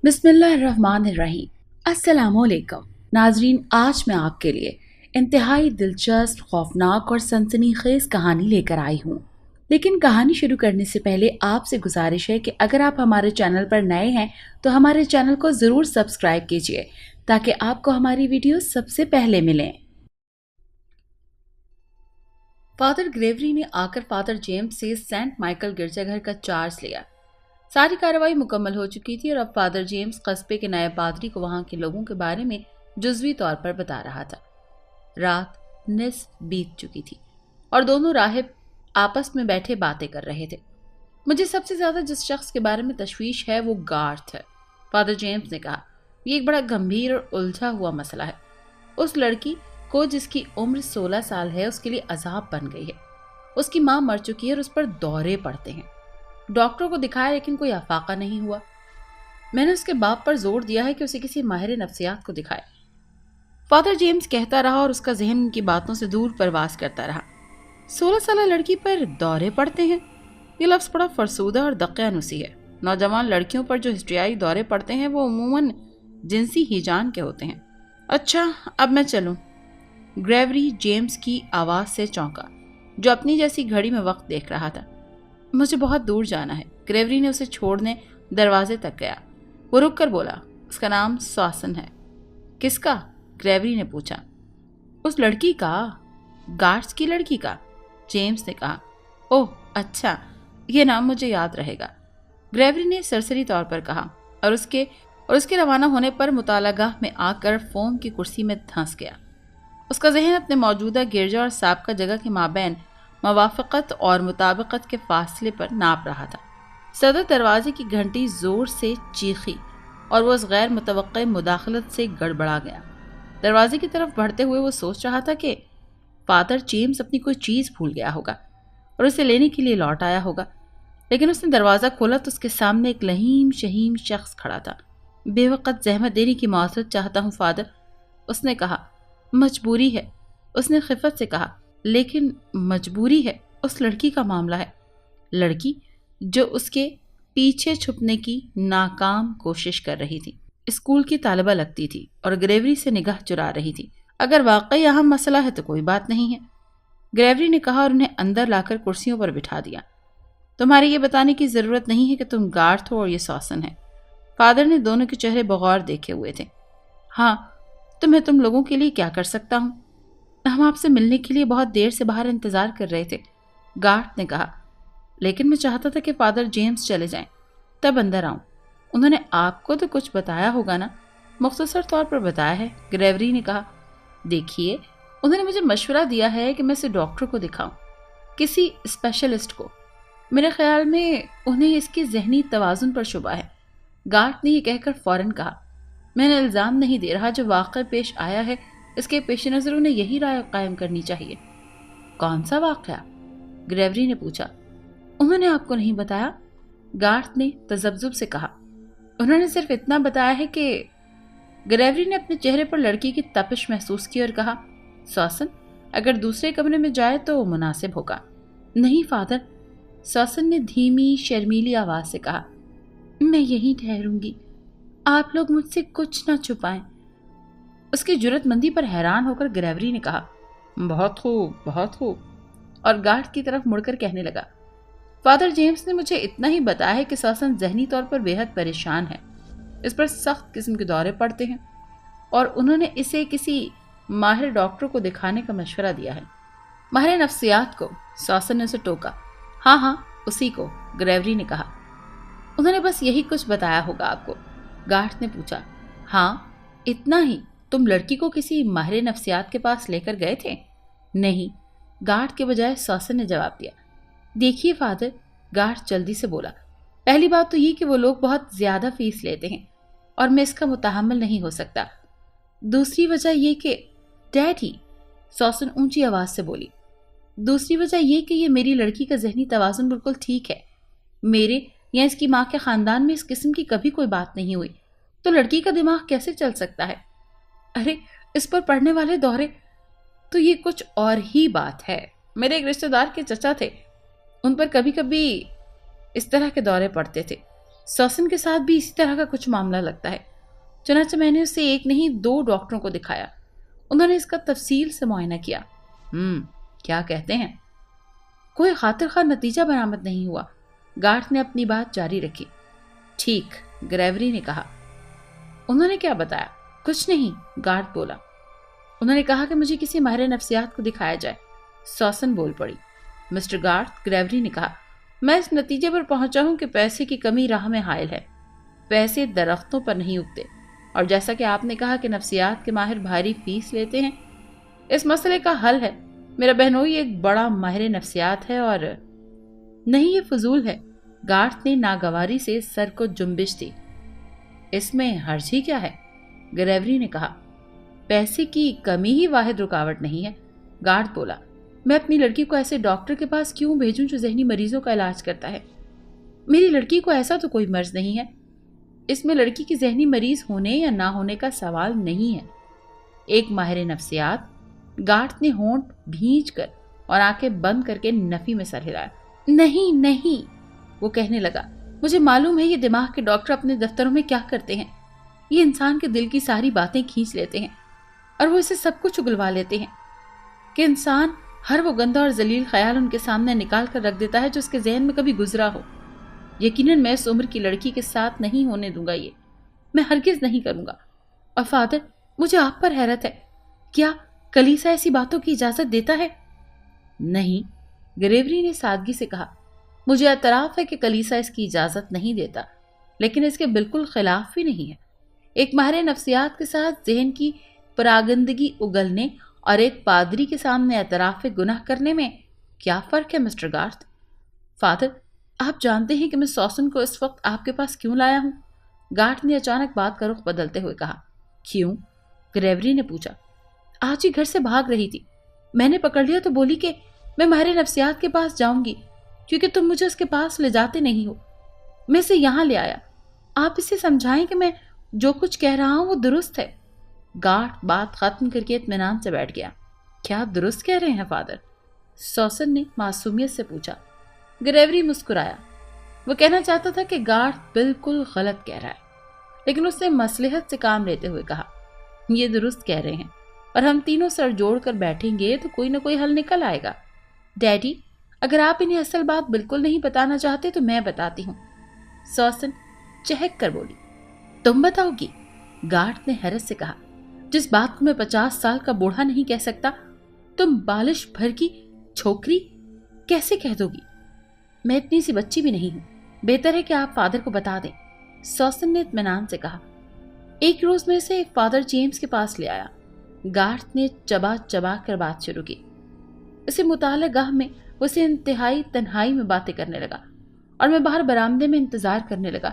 बिस्मिल्लाहिर्रहमानिर्रहीम। अस्सलामुअलैकुम नाजरीन, आज मैं आपके लिए इंतहाई दिलचस्प, खौफनाक और सनसनीखेज कहानी लेकर आई हूँ। लेकिन कहानी शुरू करने से पहले आपसे गुजारिश है कि अगर आप हमारे चैनल पर नए हैं तो हमारे चैनल को ज़रूर सब्सक्राइब कीजिए ताकि आपको हमारी वीडियो सबसे पहले मिलें। फादर ग्रेवरी ने आकर फादर जेम्स से सेंट माइकल गिरजाघर का चार्ज लिया। सारी कार्रवाई मुकम्मल हो चुकी थी और अब फादर जेम्स कस्बे के नए पादरी को वहां के लोगों के बारे में जुज़वी तौर पर बता रहा था। रात निस्फ बीत चुकी थी और दोनों राहिब आपस में बैठे बातें कर रहे थे। मुझे सबसे ज्यादा जिस शख्स के बारे में तशवीश है वो गार्थ है, फादर जेम्स ने कहा। ये एक बड़ा गंभीर और उलझा हुआ मसला है। उस लड़की को जिसकी उम्र 16 साल है उसके लिए अजाब बन गई है। उसकी माँ मर चुकी है और उस पर दौरे पड़ते हैं। डॉक्टरों को दिखाया लेकिन कोई अफाका नहीं हुआ। मैंने उसके बाप पर जोर दिया है कि उसे किसी माहिर नफ्सियात को दिखाए। फादर जेम्स कहता रहा और उसका जहन उनकी बातों से दूर परवास करता रहा। 16 साल लड़की पर दौरे पड़ते हैं, ये लफ्ज़ बड़ा फरसूदा और दकियानुसी है। नौजवान लड़कियों पर जो हिस्ट्रियाई दौरे पड़ते हैं वो अमूमन जिनसी हिजान के होते हैं। अच्छा, अब मैं चलूं? ग्रेवरी जेम्स की आवाज़ से चौंका, जो अपनी जैसी घड़ी में वक्त देख रहा था। मुझे बहुत दूर जाना है। ग्रेवरी ने उसे छोड़ने दरवाजे तक गया। वो रुक कर बोला, उसका नाम सॉसन है। किसका? ग्रेवरी ने पूछा। उस लड़की का, गार्ड्स की लड़की का, जेम्स ने कहा। ओह अच्छा, यह नाम मुझे याद रहेगा, ग्रेवरी ने सरसरी तौर पर कहा और उसके रवाना होने पर मुतालागाह में आकर फोम की कुर्सी में धंस गया। उसका जहन अपने मौजूदा गिरजा और साबका जगह के माबैन मवाफ़क़त और मुताबिकत के फासले पर नाप रहा था। सदर दरवाजे की घंटी जोर से चीखी और वो उस गैर मुतवक्के मुदाखलत से गड़बड़ा गया। दरवाजे की तरफ बढ़ते हुए वो सोच रहा था कि फादर जेम्स अपनी कोई चीज़ भूल गया होगा और उसे लेने के लिए लौट आया होगा। लेकिन उसने दरवाज़ा खोला तो उसके सामने एक लहीम शहीम शख्स खड़ा था। बेवक़्त ज़हमत देने की माज़रत चाहता हूँ फादर, उसने कहा। मजबूरी है, उसने खिफ़त से कहा। लेकिन मजबूरी है, उस लड़की का मामला है। लड़की जो उसके पीछे छुपने की नाकाम कोशिश कर रही थी। स्कूल की तालिबा लगती थी और ग्रेवरी से निगाह चुरा रही थी। अगर वाकई अहम मसला है तो कोई बात नहीं है, ग्रेवरी ने कहा और उन्हें अंदर लाकर कुर्सियों पर बिठा दिया। तुम्हारे ये बताने की जरूरत नहीं है कि तुम गार्थ हो और ये सॉसन है। फादर ने दोनों के चेहरे बगौर देखे हुए थे। हाँ, तो मैं तुम लोगों के लिए क्या कर सकता हूँ? हम आपसे मिलने के लिए बहुत देर से बाहर इंतजार कर रहे थे, गार्थ ने कहा। लेकिन मैं चाहता था कि फादर जेम्स चले जाएं, तब अंदर आऊं। उन्होंने आपको तो कुछ बताया होगा ना? मुख्तसर तौर पर बताया है, ग्रेवरी ने कहा। देखिए, उन्होंने मुझे मशवरा दिया है कि मैं इसे डॉक्टर को दिखाऊं, किसी स्पेशलिस्ट को। मेरे ख्याल में उन्हें इसके जहनी तवाजुन पर शुबा है, गार्थ ने यह कहकर फौरन कहा। मैंने इल्ज़ाम नहीं दे रहा, जो वाक़या पेश आया है इसके पेश नज़र उन्हें यही राय कायम करनी चाहिए। कौन सा वाक़या? ग्रेवरी ने पूछा। उन्होंने आपको नहीं बताया? गार्थ ने तजब्जुब से कहा। उन्होंने सिर्फ इतना बताया है कि ग्रेवरी ने अपने चेहरे पर लड़की की तपिश महसूस की और कहा, सॉसन अगर दूसरे कमरे में जाए तो मुनासिब होगा। नहीं फादर, सॉसन ने धीमी शर्मीली आवाज से कहा। मैं यहीं ठहरूंगी, आप लोग मुझसे कुछ ना छुपाएं। उसकी जुर्रतमंदी पर हैरान होकर ग्रेवरी ने कहा, बहुत खूब, बहुत खूब, और गार्ड की तरफ मुड़कर कहने लगा। फादर जेम्स ने मुझे इतना ही बताया है कि सॉसन जहनी तौर पर बेहद परेशान है। इस पर सख्त किस्म के दौरे पड़ते हैं और उन्होंने इसे किसी माहिर डॉक्टर को दिखाने का मशवरा दिया है। माहिर नफ्सियात को? सॉसन ने उसे टोका। हाँ हाँ, उसी को, ग्रेवरी ने कहा। उन्होंने बस यही कुछ बताया होगा आपको? गार्ड ने पूछा। हाँ, इतना ही। तुम लड़की को किसी माहिर नफ्सियात के पास लेकर गए थे? नहीं, गार्ड के बजाय सॉसन ने जवाब दिया। देखिए फादर, गार्ड जल्दी से बोला, पहली बात तो ये कि वो लोग बहुत ज्यादा फीस लेते हैं और मैं इसका मुतहम्मिल नहीं हो सकता। दूसरी वजह यह कि डैडी, सॉसन ऊंची आवाज से बोली, दूसरी वजह यह कि ये मेरी लड़की का जहनी तवाजुन बिल्कुल ठीक है। मेरे या इसकी माँ के खानदान में इस किस्म की कभी कोई बात नहीं हुई, तो लड़की का दिमाग कैसे चल सकता है? अरे, इस पर पड़ने वाले दौरे तो ये कुछ और ही बात है। मेरे एक रिश्तेदार के चचा थे, उन पर कभी कभी इस तरह के दौरे पड़ते थे। سوسن کے ساتھ بھی اسی طرح کا کچھ معاملہ لگتا ہے، چنانچہ میں نے اسے ایک نہیں 2 ڈاکٹروں کو دکھایا۔ انہوں نے اس کا تفصیل سے معائنہ کیا۔ کیا کہتے ہیں؟ کوئی خاطر خواہ نتیجہ برآمد نہیں ہوا۔ گارڈ نے اپنی بات جاری رکھی۔ ٹھیک، گریوری نے کہا۔ انہوں نے کیا بتایا؟ کچھ نہیں، گارڈ بولا۔ انہوں نے کہا کہ مجھے کسی ماہر نفسیات کو دکھایا جائے۔ سوسن بول پڑی۔ مسٹر گارڈ، گریوری نے کہا، میں اس نتیجے پر پہنچا ہوں کہ پیسے کی کمی راہ میں حائل ہے۔ پیسے درختوں پر نہیں اگتے، اور جیسا کہ آپ نے کہا کہ نفسیات کے ماہر بھاری فیس لیتے ہیں، اس مسئلے کا حل ہے۔ میرا بہنوئی ایک بڑا ماہر نفسیات ہے اور نہیں، یہ فضول ہے۔ گارڈ نے ناگواری سے سر کو جنبش دی۔ اس میں حرج ہی کیا ہے؟ گریوری نے کہا۔ پیسے کی کمی ہی واحد رکاوٹ نہیں ہے، گارڈ بولا۔ میں اپنی لڑکی کو ایسے ڈاکٹر کے پاس کیوں بھیجوں جو ذہنی مریضوں کا علاج کرتا ہے؟ میری لڑکی کو ایسا تو کوئی مرض نہیں ہے۔ اس میں لڑکی کی ذہنی مریض ہونے یا نہ ہونے کا سوال نہیں ہے۔ ایک ماہر نفسیات، گارڈ نے ہونٹ بھینچ کر اور آنکھیں بند کر کے نفی میں سر ہلایا۔ نہیں نہیں، وہ کہنے لگا، مجھے معلوم ہے یہ دماغ کے ڈاکٹر اپنے دفتروں میں کیا کرتے ہیں۔ یہ انسان کے دل کی ساری باتیں کھینچ لیتے ہیں اور وہ اسے سب کچھ اگلوا لیتے ہیں کہ انسان ہر وہ گندا اور ذلیل خیال ان کے سامنے نکال کر رکھ دیتا ہے جو اس کے ذہن میں کبھی گزرا ہو۔ یقیناً میں اس عمر کی لڑکی کے ساتھ نہیں ہونے دوں گا، یہ میں ہرگز نہیں کروں گا۔ اور فادر، مجھے آپ پر حیرت ہے، کیا کلیسا ایسی باتوں کی اجازت دیتا ہے؟ نہیں، گریوری نے سادگی سے کہا، مجھے اعتراف ہے کہ کلیسا اس کی اجازت نہیں دیتا، لیکن اس کے بالکل خلاف بھی نہیں ہے۔ ایک ماہر نفسیات کے ساتھ ذہن کی پراگندگی اگلنے اور ایک پادری کے سامنے اعتراف گناہ کرنے میں کیا فرق ہے مسٹر گارتھ؟ فادر، آپ جانتے ہیں کہ میں سوسن کو اس وقت آپ کے پاس کیوں لایا ہوں؟ گارتھ نے اچانک بات کا رخ بدلتے ہوئے کہا۔ کیوں؟ گریوری نے پوچھا۔ آج ہی گھر سے بھاگ رہی تھی، میں نے پکڑ لیا تو بولی کہ میں ماہر نفسیات کے پاس جاؤں گی کیونکہ تم مجھے اس کے پاس لے جاتے نہیں ہو۔ میں اسے یہاں لے آیا۔ آپ اسے سمجھائیں کہ میں جو کچھ کہہ رہا ہوں وہ درست ہے۔ گارڈ بات ختم کر کے اطمینان سے بیٹھ گیا۔ کیا آپ درست کہہ رہے ہیں فادر؟ سوسن نے معصومیت سے پوچھا۔ گریوری مسکرایا۔ وہ کہنا چاہتا تھا کہ گارڈ بالکل غلط کہہ رہا ہے، لیکن اس نے مصلحت سے کام لیتے ہوئے کہا، یہ درست کہہ رہے ہیں، اور ہم تینوں سر جوڑ کر بیٹھیں گے تو کوئی نہ کوئی حل نکل آئے گا۔ ڈیڈی، اگر آپ انہیں اصل بات بالکل نہیں بتانا چاہتے تو میں بتاتی ہوں۔ سوسن چہک کر بولی۔ تم بتاؤ گی؟ گارڈ نے حیرت سے کہا۔ جس بات کو میں 50 سال کا بوڑھا نہیں کہہ سکتا، تم بالش بھر کی چھوکری کیسے کہہ دو گی؟ میں اتنی سی بچی بھی نہیں ہوں، بہتر ہے کہ آپ فادر کو بتا دیں، سوسن نے اطمینان سے کہا۔ ایک روز میں اسے فادر جیمز کے پاس لے آیا۔ گارتھ نے چبا چبا کر بات شروع کی۔ اسے مطالعہ گاہ میں اسے انتہائی تنہائی میں باتیں کرنے لگا اور میں باہر برآمدے میں انتظار کرنے لگا۔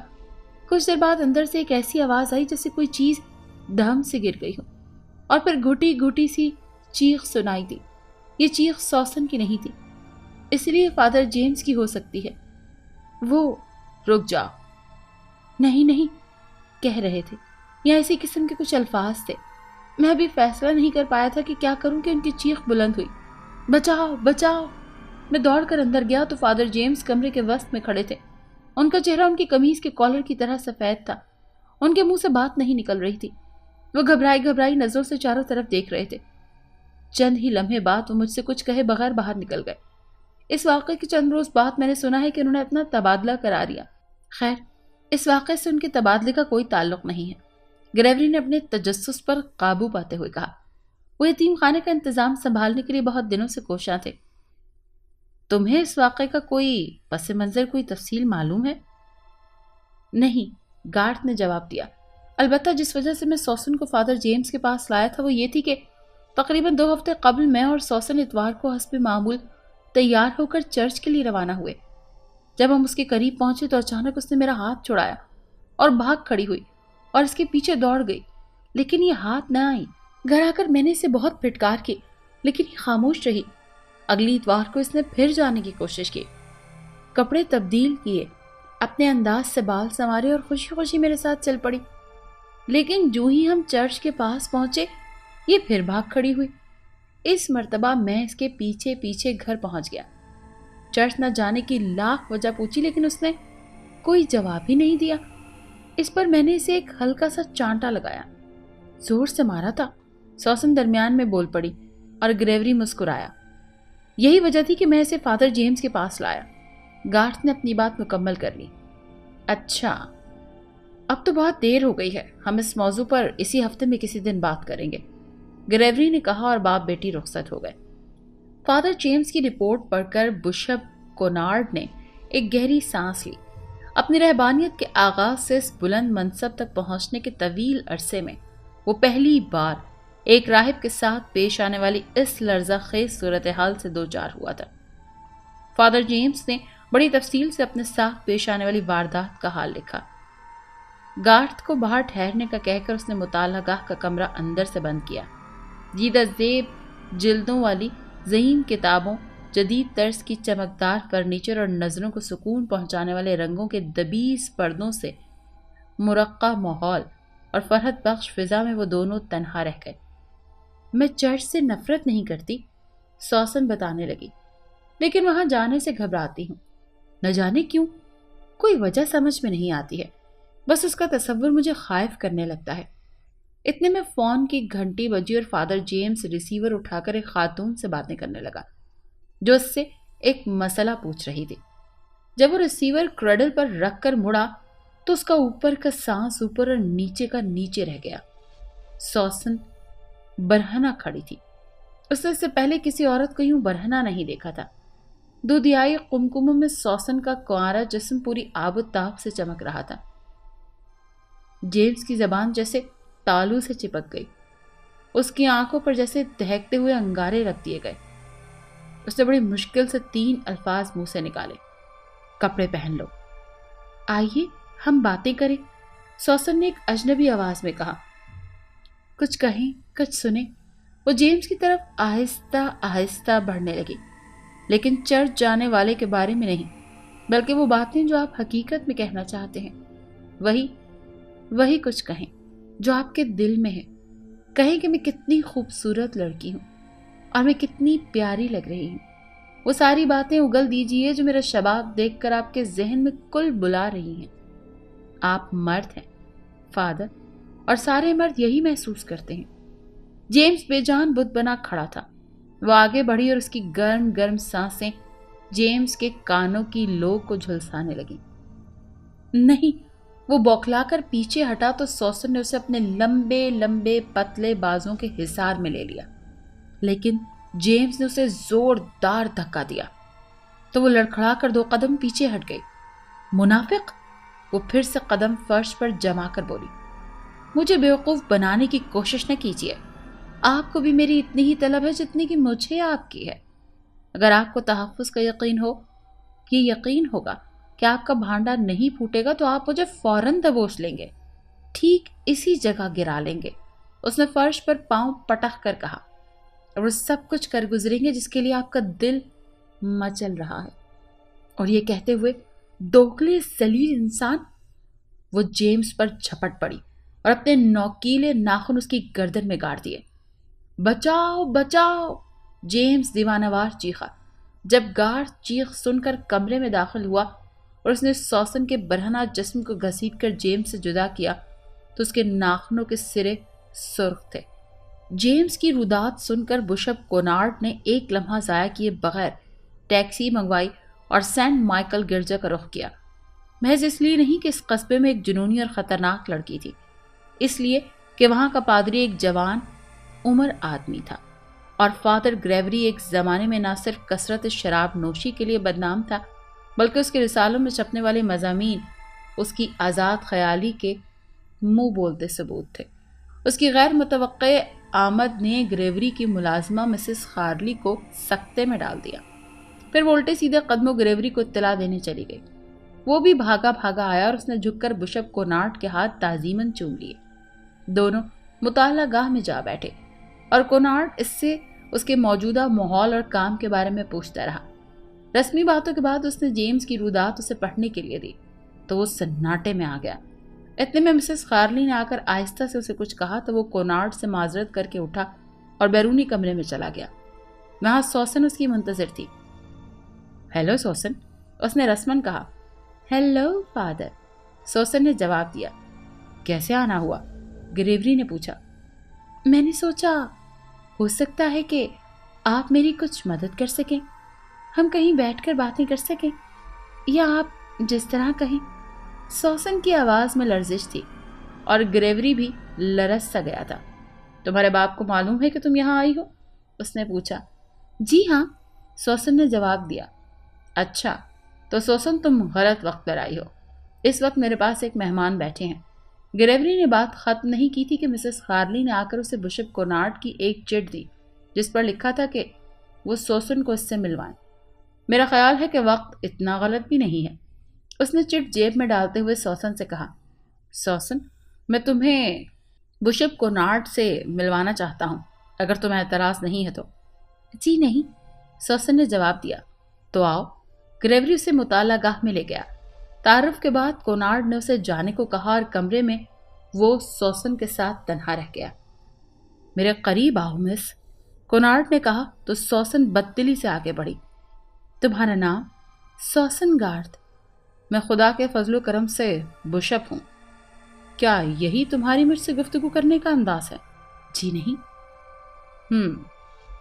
کچھ دیر بعد اندر سے ایک ایسی آواز آئی جیسے کوئی چیز دھم سے گر گئی ہو، اور پھر گھٹی گھٹی سی چیخ سنائی دی۔ یہ چیخ سوسن کی نہیں تھی، اس لیے فادر جیمز کی ہو سکتی ہے۔ وہ رک جاؤ، نہیں نہیں کہہ رہے تھے، یا اسی قسم کے کچھ الفاظ تھے۔ میں ابھی فیصلہ نہیں کر پایا تھا کہ کیا کروں کہ ان کی چیخ بلند ہوئی، بچاؤ بچاؤ۔ میں دوڑ کر اندر گیا تو فادر جیمز کمرے کے وسط میں کھڑے تھے۔ ان کا چہرہ ان کی قمیض کے کالر کی طرح سفید تھا، ان کے منہ سے بات نہیں نکل رہی تھی۔ وہ گھبرائی گھبرائی نظروں سے چاروں طرف دیکھ رہے تھے۔ چند ہی لمحے بعد وہ مجھ سے کچھ کہے بغیر باہر نکل گئے۔ اس واقعے کے چند روز بعد میں نے سنا ہے کہ انہوں نے اپنا تبادلہ کرا لیا۔ خیر، اس واقعے سے ان کے تبادلے کا کوئی تعلق نہیں ہے۔ گریوری نے اپنے تجسس پر قابو پاتے ہوئے کہا۔ وہ یتیم خانے کا انتظام سنبھالنے کے لیے بہت دنوں سے کوشاں تھے۔ تمہیں اس واقعے کا کوئی پس منظر، کوئی تفصیل معلوم ہے؟ نہیں، گارتھ نے جواب دیا۔ البتہ جس وجہ سے میں سوسن کو فادر جیمز کے پاس لایا تھا وہ یہ تھی کہ تقریباً 2 ہفتے قبل میں اور سوسن اتوار کو حسب معمول تیار ہو کر چرچ کے لیے روانہ ہوئے۔ جب ہم اس کے قریب پہنچے تو اچانک اس نے میرا ہاتھ چھڑایا اور بھاگ کھڑی ہوئی اور اس کے پیچھے دوڑ گئی، لیکن یہ ہاتھ نہ آئی۔ گھر آ کر میں نے اسے بہت پھٹکار کی، لیکن یہ خاموش رہی۔ اگلی اتوار کو اس نے پھر جانے کی کوشش کی، کپڑے تبدیل کیے، اپنے انداز سے بال سنوارے اور خوشی خوشی میرے ساتھ چل پڑی، لیکن جو ہی ہم چرچ کے پاس پہنچے یہ پھر بھاگ کھڑی ہوئی۔ اس مرتبہ میں اس کے پیچھے پیچھے گھر پہنچ گیا۔ چرچ نہ جانے کی لاکھ وجہ پوچھی، لیکن اس نے कोई जवाब ही नहीं दिया। इस पर मैंने इसे एक हल्का सा चांटा लगाया। जोर से मारा था। सॉसन दरमियान में बोल पड़ी और ग्रेवरी मुस्कुराया। यही वजह थी कि मैं इसे फादर जेम्स के पास लाया। गार्थ ने अपनी बात मुकम्मल कर ली। अच्छा, अब तो बहुत देर हो गई है, हम इस मौजू पर इसी हफ्ते में किसी दिन बात करेंगे, ग्रेवरी ने कहा और बाप बेटी रुखसत हो गए। फादर जेम्स की रिपोर्ट पढ़कर बिशप कोनार्ड ने एक गहरी सांस ली। अपनी रहबानियत के आगाज से इस बुलंद मनसब तक पहुंचने के तवील अरसे में वो पहली बार एक राहिब के साथ पेश आने वाली इस लर्ज़ाखेज सूरत हाल से दो चार हुआ था। फादर जेम्स ने बड़ी तफसील से अपने साथ पेश आने वाली वारदात का हाल लिखा। गार्थ को बाहर ठहरने का कहकर उसने मुतालागाह का कमरा अंदर से बंद किया। जीदा ज़ेब जिल्दों वाली ज़हीन किताबों, जदीद तर्ज की चमकदार फर्नीचर और नज़रों को सुकून पहुंचाने वाले रंगों के दबीस पर्दों से मुरक्का माहौल और फरहत बख्श फिजा में वो दोनों तन्हा रह गए। मैं चर्च से नफरत नहीं करती, सॉसन बताने लगी, लेकिन वहां जाने से घबराती हूँ। न जाने क्यों, कोई वजह समझ में नहीं आती है। बस उसका तस्वुर मुझे खाइफ करने लगता है। इतने में फोन की घंटी बजी और फादर जेम्स रिसीवर उठाकर एक खातून से बातें करने लगा जो उससे एक मसला पूछ रही थी। जब वो रिसीवर क्रडल पर रख कर मुड़ा तो उसका ऊपर का सांस ऊपर और नीचे का नीचे रह गया। सॉसन बरहना खड़ी थी। उसने इससे पहले किसी औरत को यूं बरहना नहीं देखा था। दूधियाई कुमकुम में सॉसन का कुंवारा जिस्म पूरी आबोताब से चमक रहा था। जेम्स की जबान जैसे तालू से चिपक गई। उसकी आंखों पर जैसे दहकते हुए अंगारे रख दिए गए। उसने बड़ी मुश्किल से 3 अल्फाज मुंह से निकाले, कपड़े पहन लो। आइए हम बातें करें, सॉसन ने एक अजनबी आवाज में कहा। कुछ कहें कुछ सुने। वो जेम्स की तरफ आहिस्ता आहिस्ता बढ़ने लगी, लेकिन चर्च जाने वाले के बारे में नहीं, बल्कि वो बातें जो आप हकीकत में कहना चाहते हैं, वही कुछ कहें जो आपके दिल में है। कहें कि मैं कितनी खूबसूरत लड़की हूँ और मैं कितनी प्यारी लग रही हूँ। वो सारी बातें उगल दीजिए जो मेरा शबाब देखकर आपके जहन में कुल बुला रही हैं। आप मर्द हैं फादर, और सारे मर्द यही महसूस करते हैं। जेम्स बेजान बुत बना खड़ा था। वो आगे बढ़ी और उसकी गर्म गर्म सांसें जेम्स के कानों की लो को झुलसाने लगी। नहीं, वो बौखलाकर पीछे हटा तो सॉसन ने उसे अपने लंबे लंबे पतले बाजों के हिसार में ले लिया, लेकिन जेम्स ने उसे जोरदार धक्का दिया तो वो लड़खड़ा कर 2 कदम पीछे हट गई। मुनाफिक, वो फिर से कदम फर्श पर जमा कर बोली। मुझे बेवकूफ बनाने की कोशिश न कीजिए। आपको भी मेरी इतनी ही तलब है जितनी कि मुझे आपकी है। अगर आपको तहफ़्फ़ुज़ का यकीन हो, ये यकीन होगा कि आपका भांडा नहीं फूटेगा, तो आप मुझे फौरन दबोच लेंगे, ठीक इसी जगह गिरा लेंगे। उसने फर्श पर पांव पटक कर कहा, और वो सब कुछ कर गुजरेंगे जिसके लिए आपका दिल मचल रहा है। और ये कहते हुए दोगले जलील इंसान, वो जेम्स पर झपट पड़ी और अपने नोकीले नाखून उसकी गर्दन में गाड़ दिए। बचाओ बचाओ, जेम्स दीवानावार चीखा। जब गार्थ चीख सुनकर कमरे में दाखिल हुआ और उसने सॉसन के बरहना जिस्म को घसीटकर जेम्स से जुदा किया तो उसके नाखूनों के सिरे सुर्ख थे। जेम्स की रुदात सुनकर बिशप कोनार्ड ने एक लम्हा ज़ाया किए बगैर टैक्सी मंगवाई और सेंट माइकल गिरजा का रुख किया। महज इसलिए नहीं कि इस कस्बे में एक जुनूनी और ख़तरनाक लड़की थी, इसलिए कि वहाँ का पादरी एक जवान उम्र आदमी था और फादर ग्रेवरी एक ज़माने में न सिर्फ कसरत शराब नोशी के लिए बदनाम था, बल्कि उसके रिसालों में छपने वाले मज़ामीन उसकी आज़ाद ख्याली के मुंह बोलते सबूत थे। उसकी गैर मुतवक्के आमद ने ग्रेवरी की मुलाजमा मिसेस खारली को सख्ते में डाल दिया। फिर वो उल्टे सीधे कदमों ग्रेवरी को इत्तला देने चली गई। वो भी भागा भागा आया और उसने झुककर बिशप कोनार्ड के हाथ ताजीमन चूम लिए। दोनों मुताला गाह में जा बैठे और कोनार्ड इससे उसके मौजूदा माहौल और काम के बारे में पूछता रहा। रस्मी बातों के बाद उसने जेम्स की रुदात उसे पढ़ने के लिए दी तो वो सन्नाटे में आ गया। इतने में मिसेस खारली ने आकर आहिस्ता से उसे कुछ कहा तो वो कोनार्ड से माजरत करके उठा और बैरूनी कमरे में चला गया। वहां सॉसन उसकी मुंतजिर थी। हेलो सॉसन, उसने रस्मन कहा। हेलो फादर, सोसन ने जवाब दिया। कैसे आना हुआ? ग्रेवरी ने पूछा। मैंने सोचा हो सकता है कि आप मेरी कुछ मदद कर सकें, हम कहीं बैठकर बातें कर सकें, या आप जिस तरह कहें। सोसन की आवाज़ में लर्जिश थी और ग्रेवरी भी लरस सा गया था। तुम्हारे बाप को मालूम है कि तुम यहाँ आई हो? उसने पूछा। जी हाँ, सोसन ने जवाब दिया। अच्छा, तो सोसन तुम गलत वक्त पर आई हो। इस वक्त मेरे पास एक मेहमान बैठे हैं। ग्रेवरी ने बात खत्म नहीं की थी कि मिसेस खार्ली ने आकर उसे बिशप कोनार्ड की एक चिट दी जिस पर लिखा था कि वो सोसन को इससे मिलवाएं। मेरा ख्याल है कि वक्त इतना गलत भी नहीं है। उसने चिट जेब में डालते हुए सोसन से कहा, सोसन, मैं तुम्हें बिशप कोनार्ड से मिलवाना चाहता हूँ, अगर तुम्हें एतराज़ नहीं है तो। जी नहीं, सोसन ने जवाब दिया। तो आओ। ग्रेवरी उसे मुतालागाह में ले गया। तारुफ के बाद कोनार्ड ने उसे जाने को कहा और कमरे में वो सोसन के साथ तन्हा रह गया। मेरे करीब आओ मिस, कोनार्ड ने कहा तो सोसन बददिली से आगे बढ़ी। तुम्हारा नाम? सोसन गार्थ। मैं खुदा के फजलो करम से बिशप हूँ। क्या यही तुम्हारी मुझसे गुफ्तगू करने का अंदाज है? जी नहीं।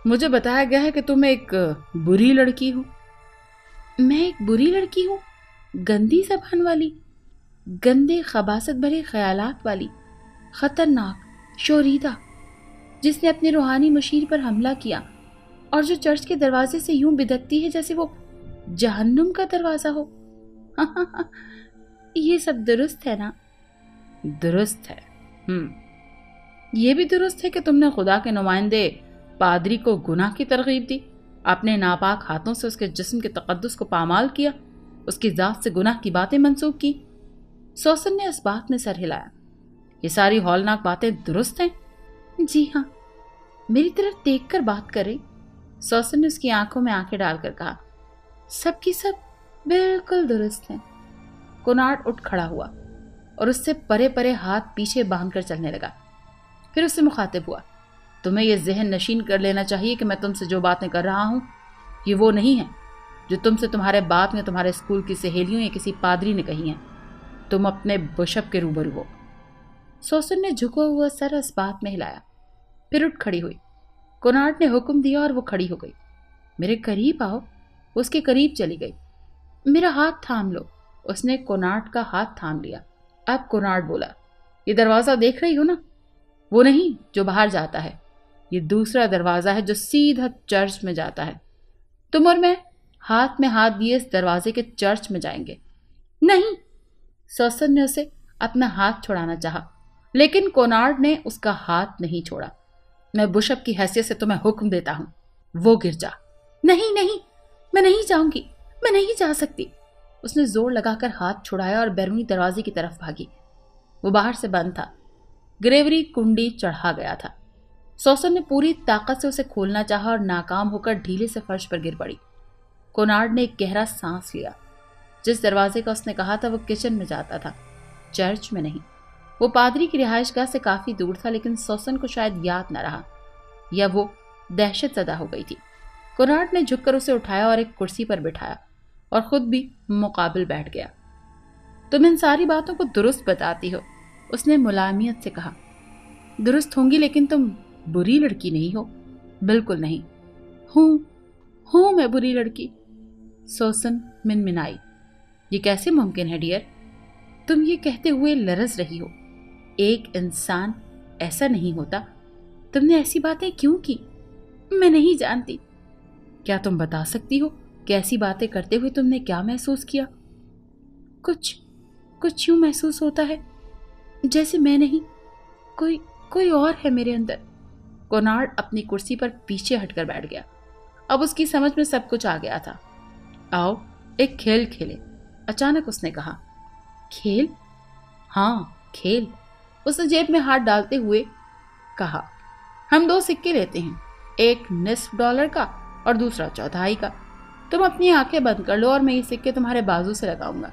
मुझे बताया गया है कि तुम एक बुरी लड़की हो। मैं एक बुरी लड़की हूँ? गंदी ज़बान वाली, गंदे खबासत भरे ख्यालात वाली, खतरनाक शोरीदा, जिसने अपने रूहानी मुशीर पर हमला किया और जो चर्च के दरवाजे से यूं बिदकती है जैसे वो जहन्नुम का दरवाजा हो। ये सब दुरुस्त है ना? दुरुस्त है। ये भी दुरुस्त है कि तुमने खुदा के नुमाइंदे पादरी को गुनाह की तरगीब दी, अपने नापाक हाथों से उसके जिस्म के तकद्दुस को पामाल किया, उसकी जात से गुनाह की बातें मंसूब की। सोसन ने इस बात में सर हिलाया। ये सारी हौलनाक बातें दुरुस्त हैं? जी हाँ। मेरी तरफ देखकर बात कर रही, सोसन ने उसकी आंखों में आंखें डालकर कहा। सब की सब बिल्कुल दुरुस्त हैं। कोनार्ड उठ खड़ा हुआ और उससे परे परे हाथ पीछे बांधकर चलने लगा। फिर उससे मुखातिब हुआ। तुम्हें यह ज़हन नशीन कर लेना चाहिए कि मैं तुमसे जो बातें कर रहा हूँ ये वो नहीं है जो तुमसे तुम्हारे बाप या तुम्हारे स्कूल की सहेलियों या किसी पादरी ने कही हैं। तुम अपने बिशप के रूबरू हो। सोसन ने झुका हुआ सर इस बात में हिलाया, फिर उठ खड़ी हुई। कोनार्ड ने हुक्म दिया और वो खड़ी हो गई। मेरे करीब आओ। उसके करीब चली गई। मेरा हाथ थाम लो। उसने कोनार्ड का हाथ थाम लिया। अब कोनार्ड बोला, ये दरवाज़ा देख रही हो ना? वो नहीं जो बाहर जाता है, ये दूसरा दरवाज़ा है जो सीधा चर्च में जाता है। तुम और मैं हाथ में हाथ दिए इस दरवाजे के चर्च में जाएंगे। नहीं। सोसन ने उसे अपना हाथ छुड़ाना चाहा, लेकिन कोनार्ड ने उसका हाथ नहीं छोड़ा। मैं बिशप की हैसियत से तुम्हें हुक्म देता हूं, वो गिर जा। नहीं नहीं, मैं नहीं जाऊंगी, मैं नहीं जा सकती। उसने जोर लगाकर हाथ छुड़ाया और बैरूनी दरवाजे की तरफ भागी। वो बाहर से बंद था। ग्रेवरी कुंडी चढ़ा गया था। सोसन ने पूरी ताकत से उसे खोलना चाहा और नाकाम होकर ढीले से फर्श पर गिर पड़ी। कोनार्ड ने एक गहरा सांस लिया। जिस दरवाजे का उसने कहा था वो किचन में जाता था, चर्च में नहीं। वो पादरी की रिहाइशगाह से काफी दूर था, लेकिन सोसन को शायद याद न रहा या वो दहशत ज़दा हो गई थी। कोनार्ड ने झुककर उसे उठाया और एक कुर्सी पर बिठाया और खुद भी मुकाबिल बैठ गया। तुम इन सारी बातों को दुरुस्त बताती हो, उसने मुलायमियत से कहा। दुरुस्त होंगी, लेकिन तुम बुरी लड़की नहीं हो। बिल्कुल नहीं। हूँ मैं बुरी लड़की। सोसन मिनमिनाई। ये कैसे मुमकिन है डियर? तुम ये कहते हुए लरज रही हो। एक इंसान ऐसा नहीं होता। तुमने ऐसी बातें क्यों की? मैं नहीं जानती। क्या तुम बता सकती हो कि ऐसी बातें करते हुए तुमने क्या महसूस किया? कुछ यूं महसूस होता है जैसे मैं नहीं, कोई और है मेरे अंदर। कोनार्ड अपनी कुर्सी पर पीछे हटकर बैठ गया। अब उसकी समझ में सब कुछ आ गया था। आओ एक खेल खेले, अचानक उसने कहा। खेल? हाँ खेल, उसने जेब में हाथ डालते हुए कहा। हम 2 सिक्के लेते हैं, एक निस्फ डॉलर का और दूसरा चौथाई का। तुम अपनी आंखें बंद कर लो और मैं ये सिक्के तुम्हारे बाजू से लगाऊंगा।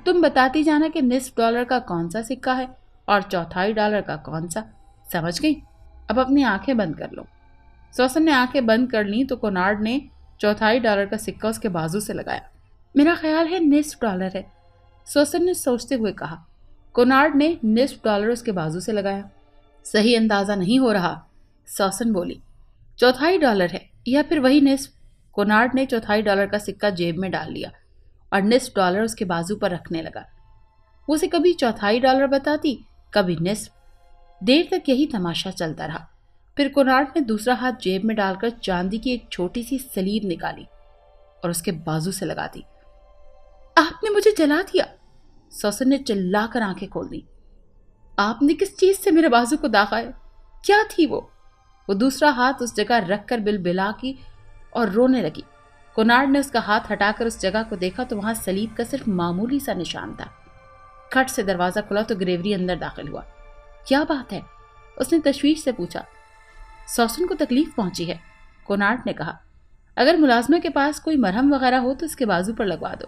तुम बताती जाना कि निस्फ डॉलर का कौन सा सिक्का है और चौथाई डॉलर का कौन सा। समझ गई? अब अपनी आंखें बंद कर लो। सोसन ने आंखें बंद कर ली तो कोनार्ड ने चौथाई डॉलर का सिक्का उसके बाजू से लगाया। मेरा ख्याल है निस्फ डॉलर है। सॉसन ने सोचते हुए कहा। कोनार्ड ने $1/2 उसके बाजू से लगाया। सही अंदाजा नहीं हो रहा, सॉसन बोली। $1/4 है या फिर वही निस्फ। कोनार्ड ने $1/4 का सिक्का जेब में डाल लिया और $1/2 उसके बाजू पर रखने लगा। वो उसे कभी $1/4 बताती, कभी निस्फ। देर तक यही तमाशा चलता रहा। फिर कोनार्ड ने दूसरा हाथ जेब में डालकर चांदी की एक छोटी सी सलीब निकाली और उसके बाजू से लगा दी। आपने मुझे जला दिया, सॉसन ने चिल्लाकर आंखें खोल दी। आपने किस चीज से मेरे बाजू को दागा है? क्या थी वो? वो दूसरा हाथ उस जगह रखकर बिलबिला की और रोने लगी। कोनार्ड ने उसका हाथ हटाकर उस जगह को देखा तो वहां सलीब का सिर्फ मामूली सा निशान था। खट से दरवाजा खुला तो ग्रेवरी अंदर दाखिल हुआ। क्या बात है? उसने तशवीश से पूछा। सॉसन को तकलीफ पहुंची है, कोनार्ड ने कहा। अगर मुलाजमे के पास कोई मरहम वगैरह हो तो इसके बाजू पर लगवा दो।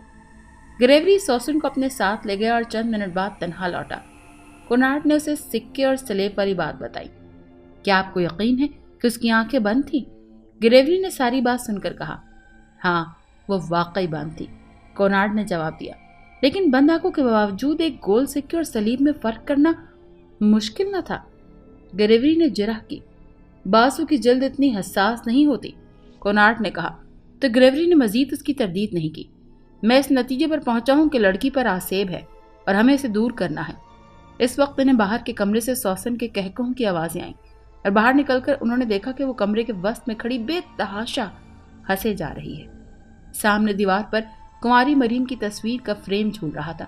ग्रेवरी सॉसन को अपने साथ ले गया और चंद मिनट बाद तन्हा लौटा। कोनार्ड ने उसे सिक्के और स्लेब वाली बात बताई। क्या आपको यकीन है कि उसकी आंखें बंद थीं? ग्रेवरी ने सारी बात सुनकर कहा। हाँ, वो वाकई बंद थी, कोनार्ड ने जवाब दिया। लेकिन बंद आंखों के बावजूद एक गोल सिक्के और सलीब में फर्क करना मुश्किल न था। ग्रेवरी ने जिरह की। बाजू की जल्द इतनी हसास नहीं होती, कोनार्ड ने कहा। तो ग्रेवरी ने मजीद उसकी तरदीद नहीं की। मैं इस नतीजे पर पहुंचा हूं कि लड़की पर आसेब है और हमें इसे दूर करना है। इस वक्त इन्हें बाहर के कमरे से सॉसन के कहकों की आवाजें आईं और बाहर निकलकर उन्होंने देखा कि वो कमरे के वस्त में खड़ी बेतहाशा हंसे जा रही है। सामने दीवार पर कुंवारी मरीम की तस्वीर का फ्रेम झूल रहा था।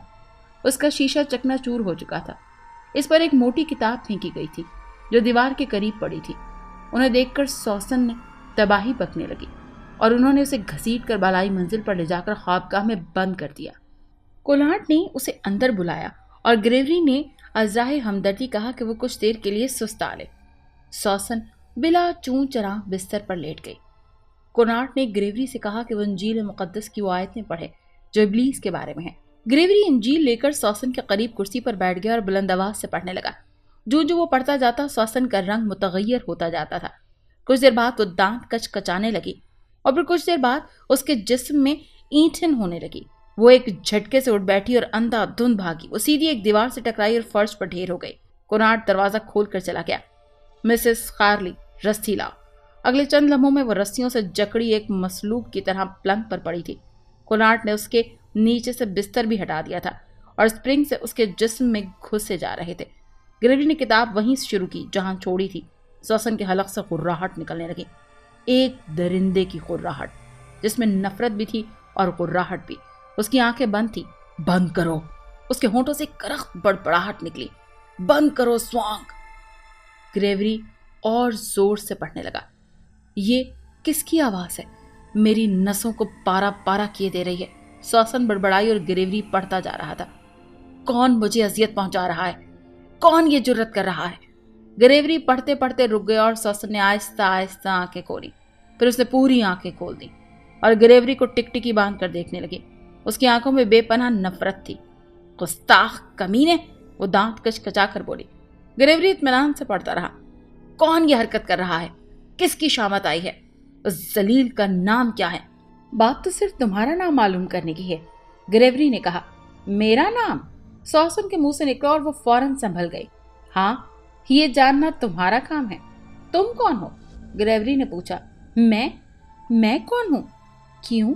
उसका शीशा चकनाचूर हो चुका था। इस पर एक मोटी किताब फेंकी गई थी जो दीवार के करीब पड़ी थी। उन्हें देखकर सॉसन ने तबाही पकने लगी और उन्होंने उसे घसीट कर बालाई मंजिल पर ले जाकर ख्वाबगाह में बंद कर दिया। कोनार्ड ने उसे अंदर बुलाया और ग्रेवरी ने अज़राए हमदर्दी कहा कि वो कुछ देर के लिए सुस्ता ले। सॉसन बिला चूं चरा बिस्तर पर लेट गई। कोनार्ड ने ग्रेवरी से कहा कि वो इंजील मुक़द्दस की वो आयतें पढ़े जो इब्लीस के बारे में है। ग्रेवरी इंजील लेकर सॉसन के करीब कुर्सी पर बैठ गया और बुलंद आवाज से पढ़ने लगा। जो जो वो पढ़ता जाता सॉसन का रंग मुतगय्यर होता जाता था। कुछ देर बाद वो दांत कचकचाने लगी और फिर कुछ देर बाद उसके जिस्म में ईंठन होने लगी। वो एक झटके से उठ बैठी और अंधाधुंध भागी। वो सीधी एक दीवार से टकराई और फर्श पर ढेर हो गई। कोनार्ड दरवाजा खोल कर चला गया। मिसेस खारली, रस्सी लाओ। अगले चंद लम्हों में वो रस्सियों से जकड़ी एक मसलूब की तरह पलंग पर पड़ी थी। कोनार्ड ने उसके नीचे से बिस्तर भी हटा दिया था और स्प्रिंग से उसके जिस्म में घुसे जा रहे थे। ग्रेवरी ने किताब वहीं शुरू की जहां छोड़ी थी। सॉसन के हलक से कुर्राहट निकलने लगी, एक दरिंदे की कुर्राहट जिसमें नफरत भी थी और कुर्राहट भी। उसकी आंखें बंद थी। बंद करो, उसके होंठों से करख्त बड़बड़ाहट निकली। बंद करो स्वांग। ग्रेवरी और जोर से पढ़ने लगा। ये किसकी आवाज है? मेरी नसों को पारा पारा किए दे रही है। सॉसन बड़बड़ाई और ग्रेवरी पढ़ता जा रहा था। कौन मुझे अजियत पहुंचा रहा है? कौन ये जुर्रत कर रहा है? ग्रेवरी पढ़ते पढ़ते रुक गया और सॉसन ने आहिस्ता आहिस्ता आंखें खोली। फिर उसने पूरी आंखें खोल दी और ग्रेवरी को टिकटिकी बांध कर देखने लगी। उसकी आंखों में बेपनाह नफरत थी। गुस्ताख कमीने, वो दांत कचकचा कर बोली। ग्रेवरी इत्मीनान से पढ़ता रहा। कौन ये हरकत कर रहा है? किसकी शामत आई है? उस जलील का नाम क्या है? बात तो सिर्फ तुम्हारा नाम मालूम करने की है, ग्रेवरी ने कहा। मेरा नाम? सॉसन के मुंह से निकला और वो फौरन संभल गई। हाँ, ये जानना तुम्हारा काम है। तुम कौन हो? ग्रेवरी ने पूछा। मैं कौन हूँ? क्यों,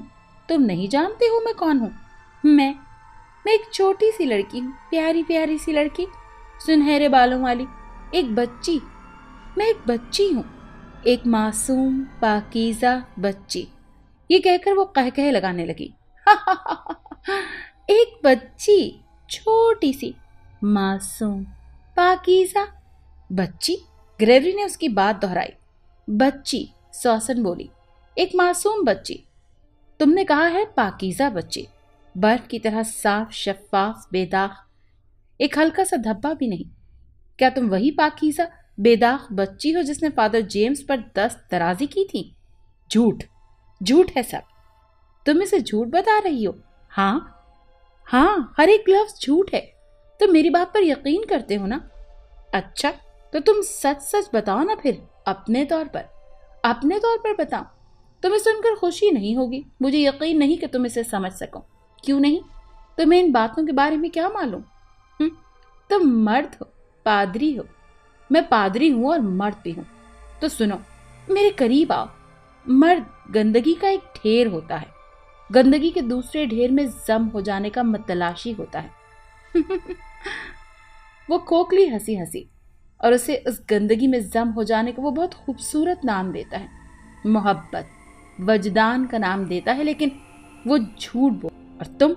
तुम नहीं जानते हो मैं कौन हूँ? मैं एक छोटी सी लड़की हूँ, प्यारी प्यारी सी लड़की, सुनहरे बालों वाली, एक बच्ची। मैं एक बच्ची हूँ, एक मासूम पाकीज़ा बच्ची। ये कहकर वो कहकहे लगाने लगी। एक बच्ची, छोटी सी, मासूम, पाकीज़ा बच्ची। ग्रेवरी ने उसकी बात दोहराई। बच्ची, सॉसन बोली, एक मासूम बच्ची। तुमने कहा है पाकीज़ा बच्ची, बर्फ की तरह साफ, शफाफ, बेदाग, एक हल्का सा धब्बा भी नहीं। क्या तुम वही पाकीज़ा बेदाग बच्ची हो जिसने फादर जेम्स पर दस्त दराजी की थी? झूठ, झूठ है सब। तुम इसे झूठ बता रही हो? हाँ, हर एक लफ्ज झूठ है। तुम मेरी बात पर यकीन करते हो ना? अच्छा, तो तुम सच सच बताओ ना फिर, अपने तौर पर बताओ। तुम्हें सुनकर खुशी नहीं होगी, मुझे यकीन नहीं कि तुम इसे समझ सको। क्यों नहीं? तुम्हें इन बातों के बारे में क्या मालूम? तुम मर्द हो, पादरी हो। मैं पादरी हूं और मर्द भी हूं। तो सुनो, मेरे करीब आओ। मर्द गंदगी का एक ढेर होता है। गंदगी के दूसरे ढेर में जम हो जाने का मतलाशी होता है। वो खोखली हंसी हंसी और उसे उस गंदगी में जम हो जाने का वो बहुत खूबसूरत नाम देता है। मोहब्बत, वजदान का नाम देता है, लेकिन वो झूठ बोल। और तुम,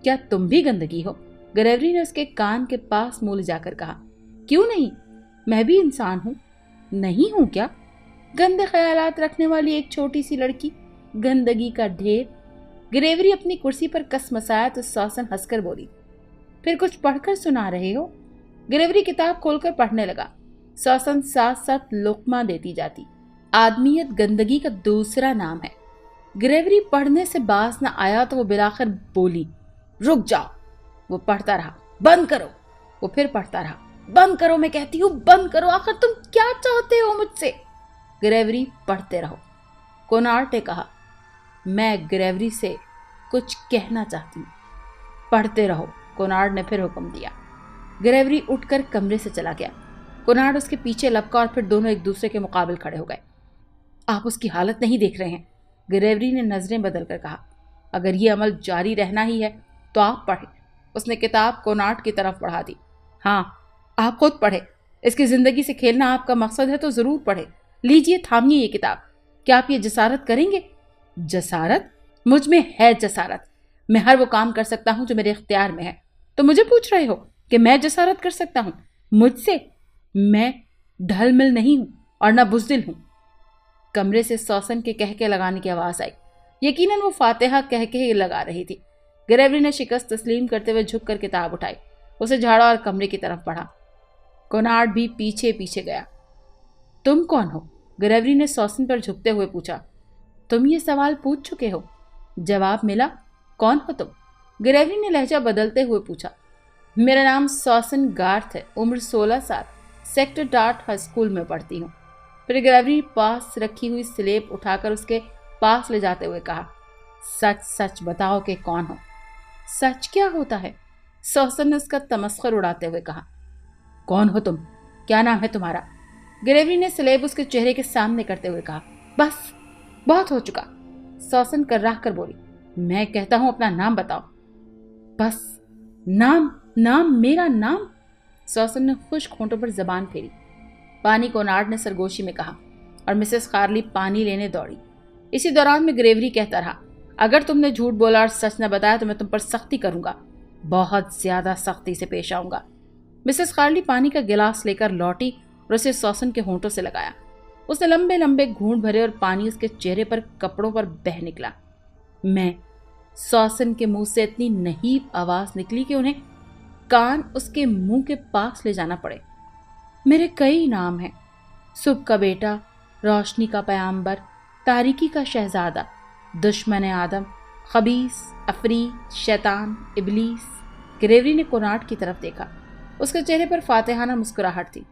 क्या तुम भी गंदगी हो? ग्रेवरी ने उसके कान के पास मुंह ले जाकर कहा। क्यों नहीं, मैं भी इंसान हूं। नहीं हूं क्या? गंदे ख्यालात रखने वाली एक छोटी सी लड़की, गंदगी का ढेर। ग्रेवरी अपनी कुर्सी पर कसमसाया तो सॉसन हंसकर बोली, फिर कुछ पढ़कर सुना रहे हो? ग्रेवरी किताब खोलकर पढ़ने लगा। सॉसन साथ साथ लुक्मा देती जाती। आदमियत गंदगी का दूसरा नाम है। ग्रेवरी पढ़ने से बाज न आया तो वो बिलाखिर बोली, रुक जाओ। वो पढ़ता रहा, बंद करो। वो फिर पढ़ता रहा, बंद करो, मैं कहती हूँ बंद करो। आखिर तुम क्या चाहते हो मुझसे? ग्रेवरी पढ़ते रहो। कोनार्ड ने कहा, मैं ग्रेवरी से कुछ कहना चाहती हूँ। पढ़ते रहो, कोनार्ड ने फिर हुक्म दिया। ग्रेवरी उठकर कमरे से चला गया। कोनार्ड उसके पीछे लपका और फिर दोनों एक दूसरे के मुकाबिल खड़े हो गए। आप उसकी हालत नहीं देख रहे हैं? ग्रेवरी ने नजरें बदलकर कहा। अगर ये अमल जारी रहना ही है तो आप पढ़ें। उसने किताब कोनार्ड की तरफ बढ़ा दी। हाँ, आप खुद पढ़े। इसकी जिंदगी से खेलना आपका मकसद है तो जरूर पढ़े। लीजिए, थामिए ये किताब। क्या आप ये जसारत करेंगे? जसारत? मुझ में है जसारत। मैं हर वो काम कर सकता हूं जो मेरे इख्तियार में है। तो मुझे पूछ रहे हो कि मैं जसारत कर सकता हूं? मुझसे? मैं ढलमिल नहीं हूं और ना बुज़दिल हूं। कमरे से सॉसन के कहके लगाने की आवाज आई। यकीनन वो फातिहा कह के ही लगा रही थी। ग्रेवरी ने शिकस्त तस्लीम करते हुए झुककर किताब उठाई, उसे झाड़ा और कमरे की तरफ बढ़ा। कोनार्ड भी पीछे पीछे गया। तुम कौन हो? ग्रेवरी ने सॉसन पर झुकते हुए पूछा। तुम ये सवाल पूछ चुके हो, जवाब मिला। कौन हो तुम? ग्रेवरी ने लहजा बदलते हुए पूछा। मेरा नाम सॉसन गार्थ है, उम्र 16 साल, सेक्टर डार्ट हाई स्कूल में पढ़ती हूँ। फिर ग्रेवरी पास रखी हुई स्लेब उठाकर उसके पास ले जाते हुए कहा, सच सच बताओ कि कौन हो? सच क्या होता है? सॉसन ने उसका तमस्खर उड़ाते हुए कहा। कौन हो तुम? क्या नाम है तुम्हारा? ग्रेवरी ने स्लेब उसके चेहरे के सामने करते हुए कहा। बस, बहुत हो चुका। सॉसन कर्राह कर बोली। मैं कहता हूं अपना नाम बताओ। बस, नाम? नाम? मेरा नाम? सॉसन ने खुश्क होंठों पर जबान फेरी। पानी, कोनार्ड ने सरगोशी में कहा और मिसेस खारली पानी लेने दौड़ी। इसी दौरान में ग्रेवरी कहता रहा, अगर तुमने झूठ बोला और सच न बताया तो मैं तुम पर सख्ती करूंगा, बहुत ज्यादा सख्ती से पेश आऊंगा। मिसेस खारली पानी का गिलास लेकर लौटी और उसे सॉसन के होंठों से लगाया। उसने लंबे लंबे घूंट भरे और पानी उसके चेहरे पर, कपड़ों पर बह निकला। मैं, सॉसन के मुंह से इतनी नहीब आवाज निकली कि उन्हें कान उसके मुंह के पास ले जाना पड़े। मेरे कई नाम हैं, सुबह का बेटा, रोशनी का पयाम्बर, तारीकी का शहजादा, दुश्मन आदम, खबीस, अफरी, शैतान, इबलीस। ग्रेवरी ने कोनार्ड की तरफ देखा। उसके चेहरे पर फातिहाना मुस्कुराहट थी।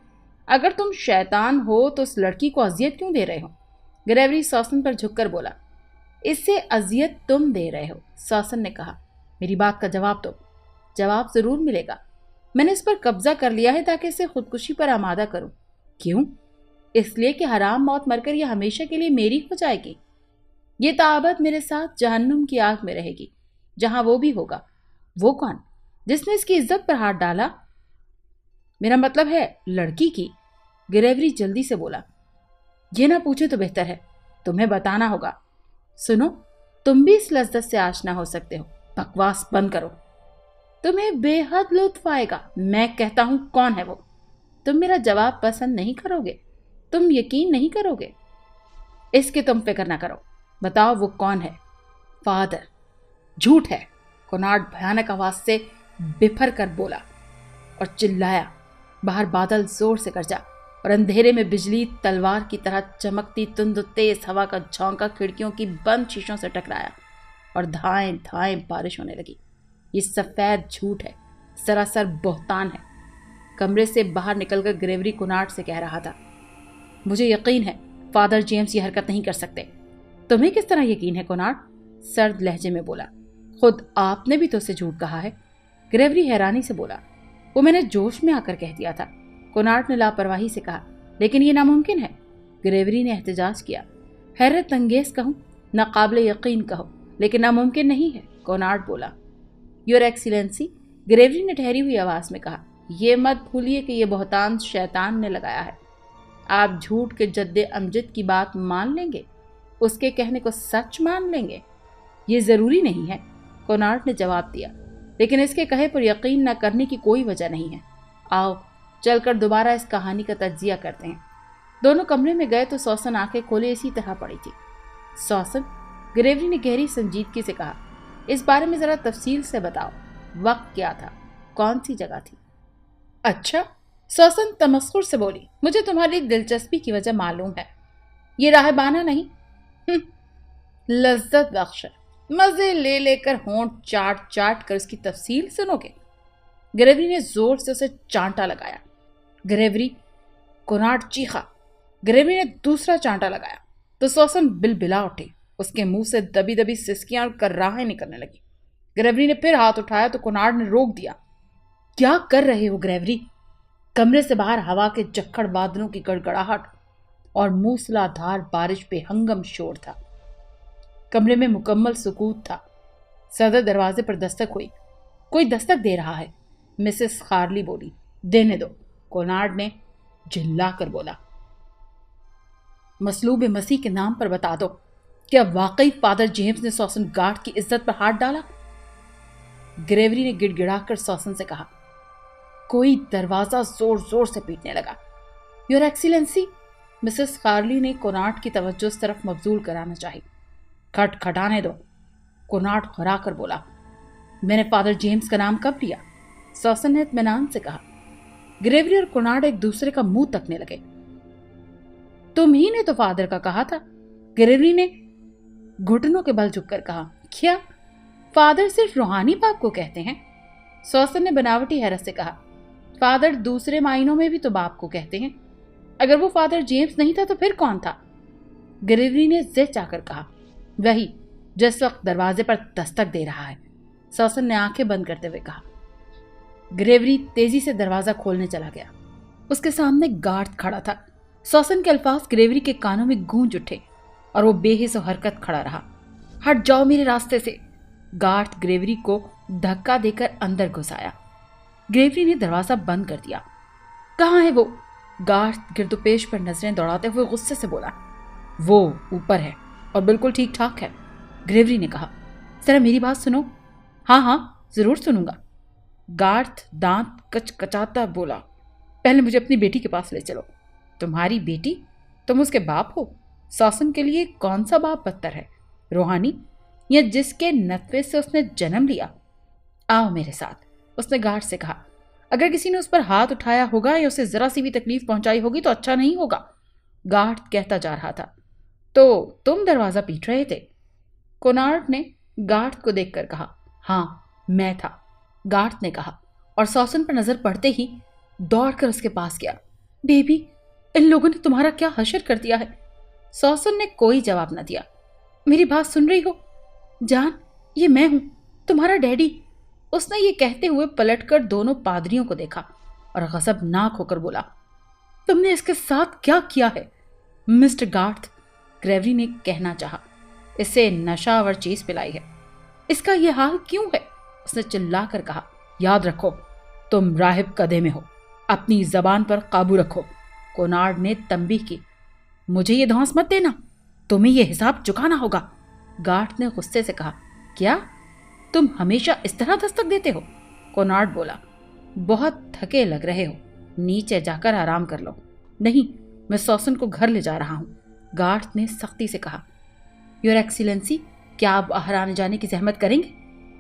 अगर तुम शैतान हो तो उस लड़की को अजियत क्यों दे रहे हो? ग्रेवरी सॉसन पर झुककर बोला। इससे अजियत तुम दे रहे हो, सॉसन ने कहा। मेरी बात का जवाब दो। जवाब जरूर मिलेगा। मैंने इस पर कब्जा कर लिया है ताकि इसे खुदकुशी पर आमादा करूं। क्यों? इसलिए कि हराम मौत मरकर यह हमेशा के लिए मेरी हो जाएगी। ये ताबत मेरे साथ जहन्नुम की आग में रहेगी, जहां वो भी होगा। वो कौन? जिसने इसकी इज्जत पर हाथ डाला? मेरा मतलब है लड़की की। ग्रेवरी जल्दी से बोला। ये ना पूछे तो बेहतर है, तुम्हें बताना होगा। सुनो, तुम भी इस लज्जत से आशना हो सकते हो। बकवास बंद करो। तुम्हें बेहद लुत्फ आएगा। मैं कहता हूं कौन है वो। तुम मेरा जवाब पसंद नहीं करोगे, तुम यकीन नहीं करोगे। इसकी तुम फिक्र ना करो, बताओ वो कौन है। फादर। झूठ है, कोनार्ड भयानक आवाज से बिफर कर बोला और चिल्लाया। बाहर बादल जोर से गरजा और अंधेरे में बिजली तलवार की तरह चमकती तुंद तेज हवा का झोंका खिड़कियों की बंद शीशों से टकराया और धाएं धाएं बारिश होने लगी। ये सफेद झूठ है, सरासर बोहतान है। कमरे से बाहर निकलकर ग्रेवरी कोनार्ड से कह रहा था, मुझे यकीन है फादर जेम्स ये हरकत नहीं कर सकते। तुम्हें किस तरह यकीन है? कोनार्ड सर्द लहजे में बोला। خود آپ نے بھی تو اسے جھوٹ کہا ہے، گریوری حیرانی سے بولا۔ وہ میں نے جوش میں آ کر کہہ دیا تھا، کونارڈ نے لاپرواہی سے کہا۔ لیکن یہ ناممکن ہے، گریوری نے احتجاج کیا۔ حیرت انگیز کہوں، ناقابل یقین کہو، لیکن ناممکن نہیں ہے، کونارڈ بولا۔ یور ایکسیلنسی، گریوری نے ٹھہری ہوئی آواز میں کہا، یہ مت بھولیے کہ یہ بہتان شیطان نے لگایا ہے۔ آپ جھوٹ کے جد امجد کی بات مان لیں گے، اس کے کہنے کو سچ مان لیں گے؟ یہ ضروری نہیں ہے، کونارڈ نے جواب دیا، لیکن اس کے کہے پر یقین نہ کرنے کی کوئی وجہ نہیں ہے۔ آؤ چل کر دوبارہ اس کہانی کا تجزیہ کرتے ہیں۔ دونوں کمرے میں گئے تو سوسن آنکھیں کھولے اسی طرح پڑی تھی۔ سوسن، گریوری نے گہری سنجیدگی سے کہا، اس بارے میں ذرا تفصیل سے بتاؤ، وقت کیا تھا، کون سی جگہ تھی؟ اچھا، سوسن تمسخر سے بولی، مجھے تمہاری دلچسپی کی وجہ معلوم ہے، یہ راہبانہ نہیں، لذت بخش، مزے لے لے کر ہونٹ چاٹ چاٹ کر اس کی تفصیل سنو گے؟ گریوری نے زور سے اسے چانٹا لگایا۔ گریوری، کونارڈ چیخا۔ گریوری نے دوسرا چانٹا لگایا تو سوسن بلبلا اٹھی، اس کے منہ سے دبی دبی سسکیاں اور کرراہیں نکلنے لگی۔ گریوری نے پھر ہاتھ اٹھایا تو کونارڈ نے روک دیا۔ کیا کر رہے ہو گریوری؟ کمرے سے باہر ہوا کے جکھڑ بادلوں کی گڑگڑاہٹ اور موسلا دھار بارش پہ ہنگم شور تھا۔ کمرے میں مکمل سکوت تھا۔ صدر دروازے پر دستک ہوئی۔ کوئی دستک دے رہا ہے، مسز خارلی بولی۔ دینے دو، کونارڈ نے جھلا کر بولا۔ مصلوب مسیح کے نام پر بتا دو، کیا واقعی فادر جیمز نے سوسن گارڈ کی عزت پر ہاتھ ڈالا؟ گریوری نے گڑ گڑا کر سوسن سے کہا۔ کوئی دروازہ زور زور سے پیٹنے لگا۔ یور ایکسیلنسی، مسز خارلی نے کونارڈ کی توجہ اس طرف مبذول کرانا چاہی۔ کھٹ کھٹانے دو، کونارڈ خرا کر بولا۔ میں نے فادر جیمز کا نام کب لیا؟ سوسن نے اطمینان سے کہا۔ گریوری اور کونارڈ ایک دوسرے کا منہ تکنے لگے۔ تم ہی نے تو فادر کا کہا تھا، گریوری نے گھٹنوں کے بل جھک کر کہا۔ کیا فادر صرف روحانی باپ کو کہتے ہیں؟ سوسن نے بناوٹی حیرت سے کہا۔ فادر دوسرے معنوں میں بھی تو باپ کو کہتے ہیں۔ اگر وہ فادر جیمز نہیں تھا تو پھر کون تھا؟ گریوری نے زہ چاہ کر کہا۔ وہی جس وقت دروازے پر دستک دے رہا ہے، سوسن نے آنکھیں بند کرتے ہوئے کہا۔ گریوری تیزی سے دروازہ کھولنے چلا گیا۔ اس کے سامنے گارڈ کھڑا تھا۔ سوسن کے الفاظ گریوری کے کانوں میں گونج اٹھے اور وہ بے حس و حرکت کھڑا رہا۔ ہٹ جاؤ میرے راستے سے، گارڈ گریوری کو دھکا دے کر اندر گھس آیا۔ گریوری نے دروازہ بند کر دیا۔ کہاں ہے وہ؟ گارڈ گرد و پیش پر نظریں دوڑاتے ہوئے غصے سے بولا۔ وہ اوپر ہے اور بالکل ٹھیک ٹھاک ہے، گریوری نے کہا۔ ذرا میری بات سنو۔ ہاں ہاں ضرور سنوں گا، گارڈ دانت کچ کچاتا بولا۔ پہلے مجھے اپنی بیٹی کے پاس لے چلو۔ تمہاری بیٹی؟ تم اس کے باپ ہو؟ سوسن کے لیے کون سا باپ بدتر ہے، روحانی یا جس کے نطفے سے اس نے جنم لیا؟ آؤ میرے ساتھ، اس نے گارڈ سے کہا۔ اگر کسی نے اس پر ہاتھ اٹھایا ہوگا یا اسے ذرا سی بھی تکلیف پہنچائی ہوگی تو اچھا نہیں ہوگا، گارڈ کہتا جا رہا تھا۔ تو تم دروازہ پیٹ رہے تھے؟ کونارڈ نے گارڈ کو دیکھ کر کہا۔ ہاں میں تھا، گارڈ نے کہا، اور سوسن پر نظر پڑتے ہی دوڑ کر اس کے پاس گیا۔ بیبی، ان لوگوں نے تمہارا کیا حشر کر دیا ہے؟ سوسن نے کوئی جواب نہ دیا۔ میری بات سن رہی ہو جان؟ یہ میں ہوں، تمہارا ڈیڈی۔ اس نے یہ کہتے ہوئے پلٹ کر دونوں پادریوں کو دیکھا اور غضبناک ہو کر بولا۔ تم نے اس کے ساتھ کیا کیا ہے مسٹر گارڈ؟ گریوری نے کہنا چاہا۔ اسے نشہ آور چیز پلائی ہے۔ اس کا یہ حال کیوں ہے؟ اس نے چلا کر کہا۔ یاد رکھو تم راہب قدے میں ہو، اپنی زبان پر قابو رکھو، کونارڈ نے تنبیہ کی۔ مجھے یہ دھونس مت دینا، تمہیں یہ حساب چکانا ہوگا، گارڈ نے غصے سے کہا۔ کیا تم ہمیشہ اس طرح دستک دیتے ہو؟ کونارڈ بولا۔ بہت تھکے لگ رہے ہو، نیچے جا کر آرام کر لو۔ نہیں، میں سوسن کو گھر لے جا رہا ہوں، گارڈ نے سختی سے کہا۔ یور ایکسیلنسی، کیا آپ باہر آنے جانے کی زحمت کریں گے؟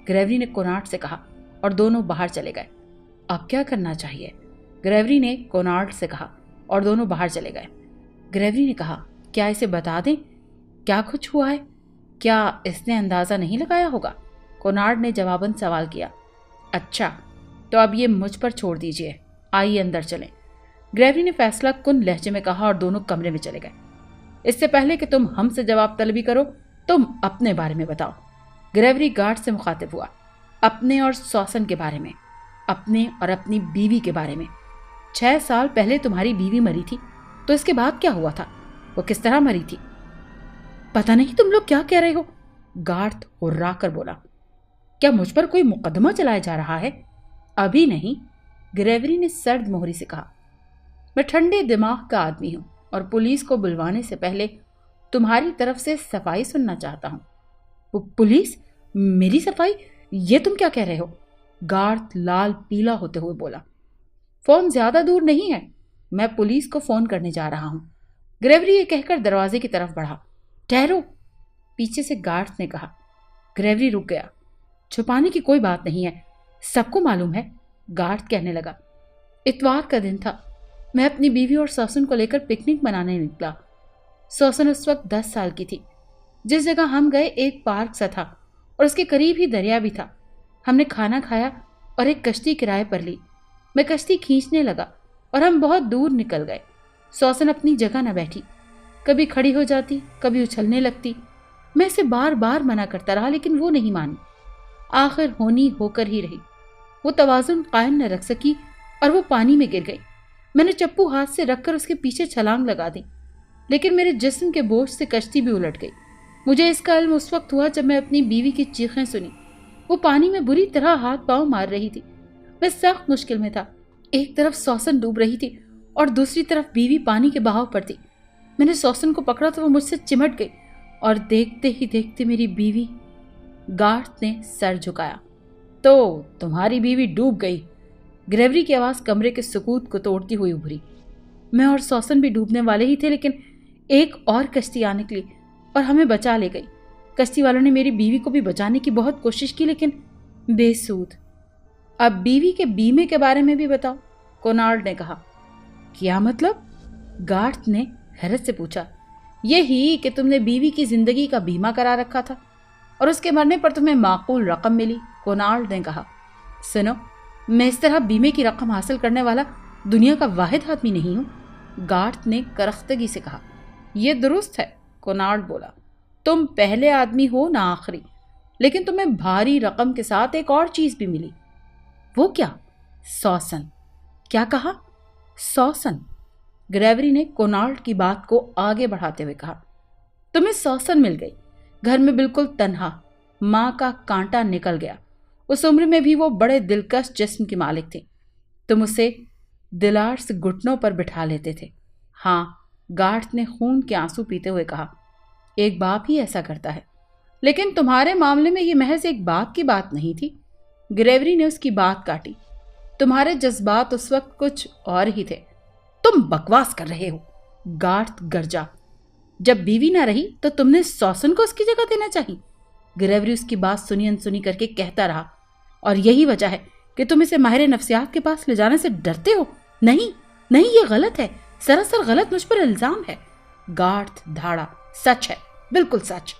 گریوری نے کونارڈ سے کہا، اور دونوں باہر چلے گئے۔ اب کیا کرنا چاہیے؟ گریوری نے کونارڈ سے کہا، اور دونوں باہر چلے گئے۔ گریوری نے کہا، کیا اسے بتا دیں کیا کچھ ہوا ہے؟ کیا اس نے اندازہ نہیں لگایا ہوگا؟ کونارڈ نے جواباً سوال کیا۔ اچھا، تو اب یہ مجھ پر چھوڑ دیجئے، آئیے اندر چلیں، گریوری نے فیصلہ کن لہجے میں کہا، اور دونوں کمرے میں چلے گئے۔ اس سے پہلے کہ تم ہم سے جواب طلبی کرو، تم اپنے بارے میں بتاؤ۔ گریوری گارڈ سے مخاطب ہوا، اپنے اور سوسن کے بارے میں، اپنے اور اپنی بیوی کے بارے میں۔ 6 سال پہلے تمہاری بیوی مری تھی، تو اس کے بعد کیا ہوا تھا؟ وہ کس طرح مری تھی؟ پتہ نہیں تم لوگ کیا کہہ رہے ہو، گارد ہرا کر بولا۔ کیا مجھ پر کوئی مقدمہ چلایا جا رہا ہے؟ ابھی نہیں، گریوری نے سرد مہری سے کہا۔ میں ٹھنڈے دماغ کا آدمی ہوں اور پولیس کو بلوانے سے پہلے تمہاری طرف سے صفائی سننا چاہتا ہوں۔ پولیس؟ میری صفائی؟ یہ تم کیا کہہ رہے ہو؟ گارد لال پیلا ہوتے ہوئے بولا۔ فون زیادہ دور نہیں ہے، میں پولیس کو فون کرنے جا رہا ہوں۔ گریوری یہ کہہ کر دروازے کی طرف بڑھا۔ ٹھہرو، پیچھے سے گارڈ نے کہا۔ گریوری رک گیا۔ چھپانے کی کوئی بات نہیں ہے، سب کو معلوم ہے، گارڈ کہنے لگا۔ اتوار کا دن تھا، میں اپنی بیوی اور سوسن کو لے کر پکنک منانے نکلا۔ سوسن اس وقت 10 سال کی تھی۔ جس جگہ ہم گئے ایک پارک سا تھا اور اس کے قریب ہی دریا بھی تھا۔ ہم نے کھانا کھایا اور ایک کشتی کرائے پر لی۔ میں کشتی کھینچنے لگا اور ہم بہت دور نکل گئے۔ سوسن اپنی جگہ نہ بیٹھی، کبھی کھڑی ہو جاتی، کبھی اچھلنے لگتی۔ میں اسے بار بار منع کرتا رہا لیکن وہ نہیں مانی۔ آخر ہونی ہو کر ہی رہی۔ وہ توازن قائم نہ رکھ سکی اور وہ پانی میں گر گئی۔ میں نے چپو ہاتھ سے رکھ کر اس کے پیچھے چھلانگ لگا دی، لیکن میرے جسم کے بوجھ سے کشتی بھی الٹ گئی۔ مجھے اس کا علم اس وقت ہوا جب میں اپنی بیوی کی چیخیں سنی۔ وہ پانی میں بری طرح ہاتھ پاؤں مار رہی تھی۔ میں سخت مشکل میں تھا۔ ایک طرف سوسن ڈوب رہی تھی اور دوسری طرف بیوی پانی کے بہاؤ پر تھی۔ میں نے سوسن کو پکڑا تو وہ مجھ سے چمٹ گئی اور دیکھتے ہی دیکھتے میری بیوی… گارڈ نے سر جھکایا۔ تو تمہاری بیوی ڈوب گئی؟ گریوری کی آواز کمرے کے سکوت کو توڑتی ہوئی ابھری۔ میں اور سوسن بھی ڈوبنے والے ہی تھے، لیکن ایک اور کشتی آ نکلی اور ہمیں بچا لے گئی۔ کشتی والوں نے میری بیوی کو بھی بچانے کی بہت کوشش کی لیکن بے سود۔ اب بیوی کے بیمے کے بارے میں بھی بتاؤ، کونارڈ نے کہا۔ کیا مطلب؟ گارڈ نے حیرت سے پوچھا۔ یہی کہ تم نے بیوی کی زندگی کا بیمہ کرا رکھا تھا اور اس کے مرنے پر تمہیں معقول رقم ملی، کونارڈ نے کہا۔ سنو، میں اس طرح بیمے کی رقم حاصل کرنے والا دنیا کا واحد آدمی نہیں ہوں، گارڈ نے کرختگی سے کہا۔ یہ درست ہے، کونارڈ بولا، تم پہلے آدمی ہو نہ آخری، لیکن تمہیں بھاری رقم کے ساتھ ایک اور چیز بھی ملی۔ وہ کیا؟ سوسن۔ کیا کہا؟ سوسن۔ گریوری نے کونارڈ کی بات کو آگے بڑھاتے ہوئے کہا۔ تمہیں سوسن مل گئی، گھر میں بالکل تنہا، ماں کا کانٹا نکل گیا۔ اس عمر میں بھی وہ بڑے دلکش جسم کی مالک تھی۔ تم اسے دلار سے گھٹنوں پر بٹھا لیتے تھے۔ ہاں، گارڈ نے خون کے آنسو پیتے ہوئے کہا۔ ایک باپ ہی ایسا کرتا ہے، لیکن تمہارے معاملے میں یہ محض ایک باپ کی بات نہیں تھی۔ گریوری نے اس کی بات کاٹی۔ تمہارے جذبات اس وقت کچھ اور ہی تھے۔ تم بکواس کر رہے ہو، گارڈ گرجا۔ جب بیوی نہ رہی تو تم نے سوسن کو اس کی جگہ دینا چاہی۔ گریوری اس کی بات سنی انسنی کر کے کہتا رہا۔ اور یہی وجہ ہے کہ تم اسے ماہر نفسیات کے پاس لے جانے سے ڈرتے ہو۔ نہیں نہیں، یہ غلط ہے، سراسر غلط مجھ پر الزام ہے۔ گارڈ دھاڑا۔ سچ ہے، بالکل سچ۔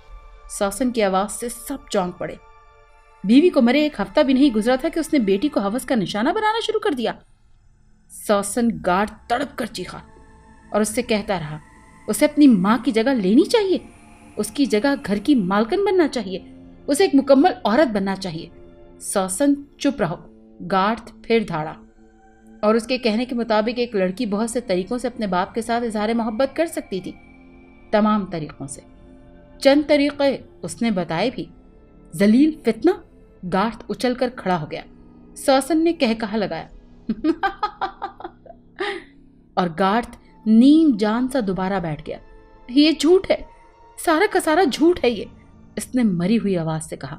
سوسن کی آواز سے سب چونک پڑے۔ بیوی کو مرے 1 ہفتہ بھی نہیں گزرا تھا کہ اس نے بیٹی کو ہوس کا نشانہ بنانا شروع کر دیا۔ سوسن گارڈ تڑپ کر چیخا اور اس سے کہتا رہا، اسے اپنی ماں کی جگہ لینی چاہیے، اس کی جگہ گھر کی مالکن بننا چاہیے، اسے ایک مکمل عورت بننا چاہیے۔ سوسن چپ رہو، گارڈ پھر دھاڑا۔ اور اس کے کہنے کے مطابق ایک لڑکی بہت سے طریقوں سے اپنے باپ کے ساتھ اظہار محبت کر سکتی تھی، تمام طریقوں سے۔ چند طریقے اس نے بتائے بھی۔ ذلیل فتنہ! گارڈ اچھل کر کھڑا ہو گیا۔ سوسن نے کہا لگایا اور گارڈ نیم جان سا دوبارہ بیٹھ گیا۔ یہ جھوٹ ہے، سارا کا سارا جھوٹ ہے یہ، اس نے مری ہوئی آواز سے کہا۔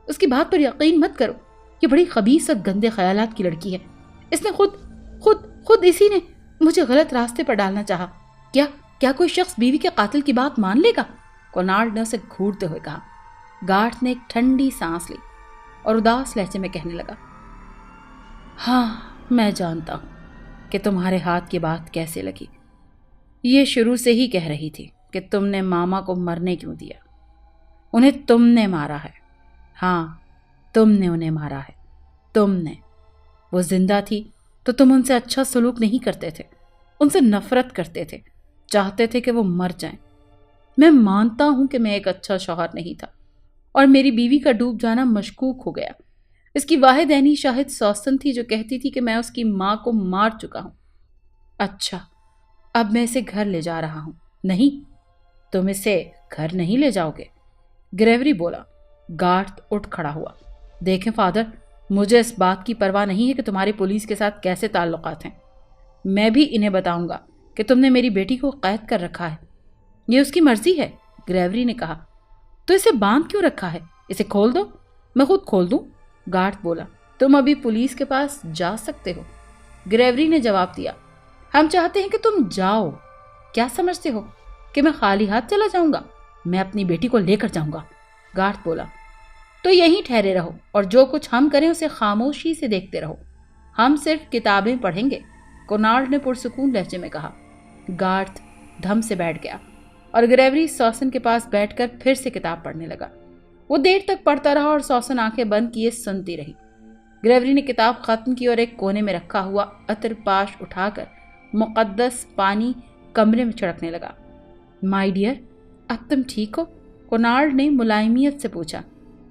اس کی بات پر یقین مت کرو، یہ بڑی خبیث اور گندے خیالات کی لڑکی ہے۔ اس نے خود اسی نے مجھے غلط راستے پر ڈالنا چاہا۔ کیا کوئی شخص بیوی کے قاتل کی بات مان لے گا؟ کونارڈ نے اسے گھورتے ہوئے کہا۔ گارڈ نے ایک ٹھنڈی سانس لی اور اداس لہجے میں کہنے لگا، ہاں میں جانتا ہوں کہ تمہارے ہاتھ کی بات کیسے لگی۔ یہ شروع سے ہی کہہ رہی تھی کہ تم نے ماما کو مرنے کیوں دیا۔ انہیں تم نے مارا ہے، ہاں تم نے انہیں مارا ہے، تم نے۔ وہ زندہ تھی تو تم ان سے اچھا سلوک نہیں کرتے تھے، ان سے نفرت کرتے تھے، چاہتے تھے کہ وہ مر جائیں۔ میں مانتا ہوں کہ میں ایک اچھا شوہر نہیں تھا اور میری بیوی کا ڈوب جانا مشکوک ہو گیا۔ اس کی واحد عینی شاہد سوسن تھی جو کہتی تھی کہ میں اس کی ماں کو مار چکا ہوں۔ اچھا، اب میں اسے گھر لے جا رہا ہوں۔ نہیں، تم اسے گھر نہیں لے جاؤ گے، گریوری بولا۔ گارتھ اٹھ کھڑا ہوا۔ دیکھیں فادر، مجھے اس بات کی پرواہ نہیں ہے کہ تمہارے پولیس کے ساتھ کیسے تعلقات ہیں۔ میں بھی انہیں بتاؤں گا کہ تم نے میری بیٹی کو قید کر رکھا ہے۔ یہ اس کی مرضی ہے، گریوری نے کہا۔ تو اسے باندھ کیوں رکھا ہے؟ اسے کھول دو، میں خود کھول دوں، گارتھ بولا۔ تم ابھی پولیس کے پاس جا سکتے ہو، گریوری نے جواب دیا۔ ہم چاہتے ہیں کہ تم جاؤ۔ کیا سمجھتے ہو کہ میں خالی ہاتھ چلا جاؤں گا؟ میں اپنی بیٹی کو لے کر جاؤں گا، گارتھ بولا۔ تو یہیں ٹھہرے رہو اور جو کچھ ہم کریں اسے خاموشی سے دیکھتے رہو۔ ہم صرف کتابیں پڑھیں گے، کونارڈ نے پرسکون لہجے میں کہا۔ گارتھ دھم سے بیٹھ گیا اور گریوری سوسن کے پاس بیٹھ کر پھر سے کتاب پڑھنے لگا۔ وہ دیر تک پڑھتا رہا اور سوسن آنکھیں بند کیے سنتی رہی۔ گریوری نے کتاب ختم کی اور ایک کونے میں رکھا ہوا عطر پاش اٹھا کر مقدس پانی کمرے میں چھڑکنے لگا۔ مائی ڈیئر، اب تم ٹھیک ہو؟ کونارڈ نے ملائمیت سے پوچھا۔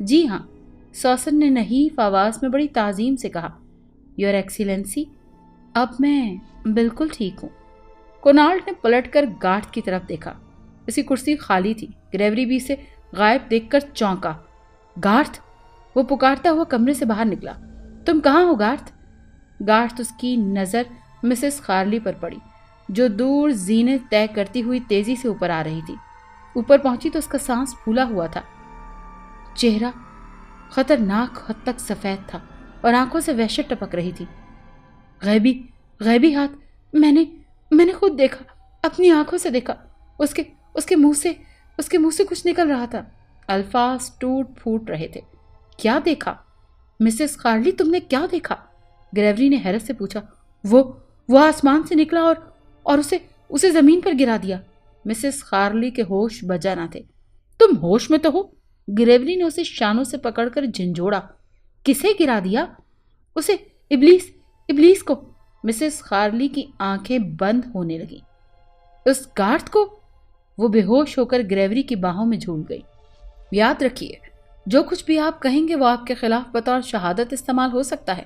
جی ہاں، سوسن نے نحیف آواز میں بڑی تعظیم سے کہا۔ یور ایکسیلنسی، اب میں بالکل ٹھیک ہوں۔ کونارڈ نے پلٹ کر گارتھ کی طرف دیکھا۔ اس کی کرسی خالی تھی۔ گریوری بھی اسے غائب دیکھ کر چونکا۔ گارتھ، وہ پکارتا ہوا کمرے سے باہر نکلا۔ تم کہاں ہو گارتھ؟ گارتھ اس کی نظر مسز خارلی پر پڑی جو دور زینے طے کرتی ہوئی تیزی سے اوپر آ رہی تھی۔ اوپر پہنچی تو اس کا سانس پھولا ہوا تھا، چہرہ خطرناک حد تک سفید تھا اور آنکھوں سے وحشت ٹپک رہی تھی۔ غیبی ہاتھ، میں نے خود دیکھا، اپنی آنکھوں سے دیکھا۔ اس کے منہ سے کچھ نکل رہا تھا۔ الفاظ ٹوٹ پھوٹ رہے تھے۔ کیا دیکھا؟ مسز خارلی، تم نے کیا دیکھا؟ گریوری نے حیرت سے پوچھا۔ وہ آسمان سے نکلا اور اسے زمین پر گرا دیا۔ مسز خارلی کے ہوش بجا نہ تھے۔ تم ہوش میں تو ہو؟ گریوری نے اسے شانوں سے پکڑ کر جھنجھوڑا۔ کسے گرا دیا؟ اسے، ابلیس کو۔ مسز خارلی کی آنکھیں بند ہونے لگیں۔ اس گارتھ کو؟ وہ بے ہوش ہو کر گریوری کی باہوں میں جھول گئی۔ یاد رکھیے، جو کچھ بھی آپ کہیں گے وہ آپ کے خلاف بطور شہادت استعمال ہو سکتا ہے،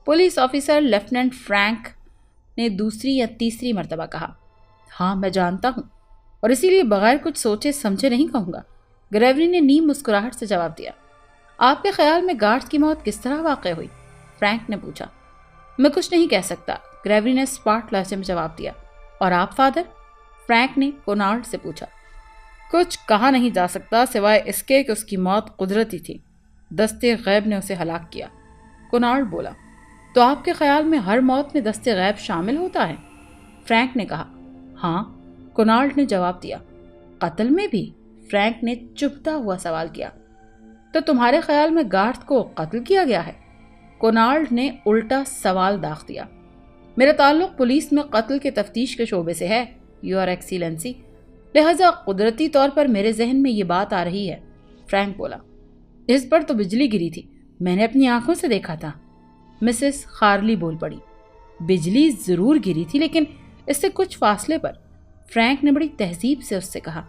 پولیس آفیسر لیفٹیننٹ فرینک نے دوسری یا تیسری مرتبہ کہا۔ ہاں، میں جانتا ہوں، اور اسی لیے بغیر کچھ سوچے سمجھے نہیں کہوں گا، گریوری نے نیم مسکراہٹ سے جواب دیا۔ آپ کے خیال میں گارتھ کی موت کس طرح واقع ہوئی؟ فرینک نے پوچھا۔ میں کچھ نہیں کہہ سکتا، گریوری نے اسپاٹ لہجے میں جواب دیا۔ اور آپ فادر؟ فرینک نے کونارڈ سے پوچھا۔ کچھ کہا نہیں جا سکتا سوائے اس کے کہ اس کی موت قدرتی تھی، دستے غیب نے اسے ہلاک کیا، کونارڈ بولا۔ تو آپ کے خیال میں ہر موت میں دستے غیب شامل ہوتا ہے؟ فرینک نے کہا۔ ہاں، کونارڈ نے جواب دیا۔ قتل میں بھی؟ فرینک نے چبھتا ہوا سوال کیا۔ تو تمہارے خیال میں گارتھ کو قتل کیا گیا ہے؟ کونارڈ نے الٹا سوال داغ دیا۔ میرا تعلق پولیس میں قتل کے تفتیش کے شعبے سے ہے، یور ایکسیلنسی، لہذا قدرتی طور پر میرے ذہن میں یہ بات آ رہی ہے، فرینک بولا۔ اس پر تو بجلی گری تھی، میں نے اپنی آنکھوں سے دیکھا تھا، مسز خارلی بول پڑی۔ بجلی ضرور گری تھی، لیکن اس سے کچھ فاصلے پر، فرینک نے بڑی تہذیب سے اس سے کہا۔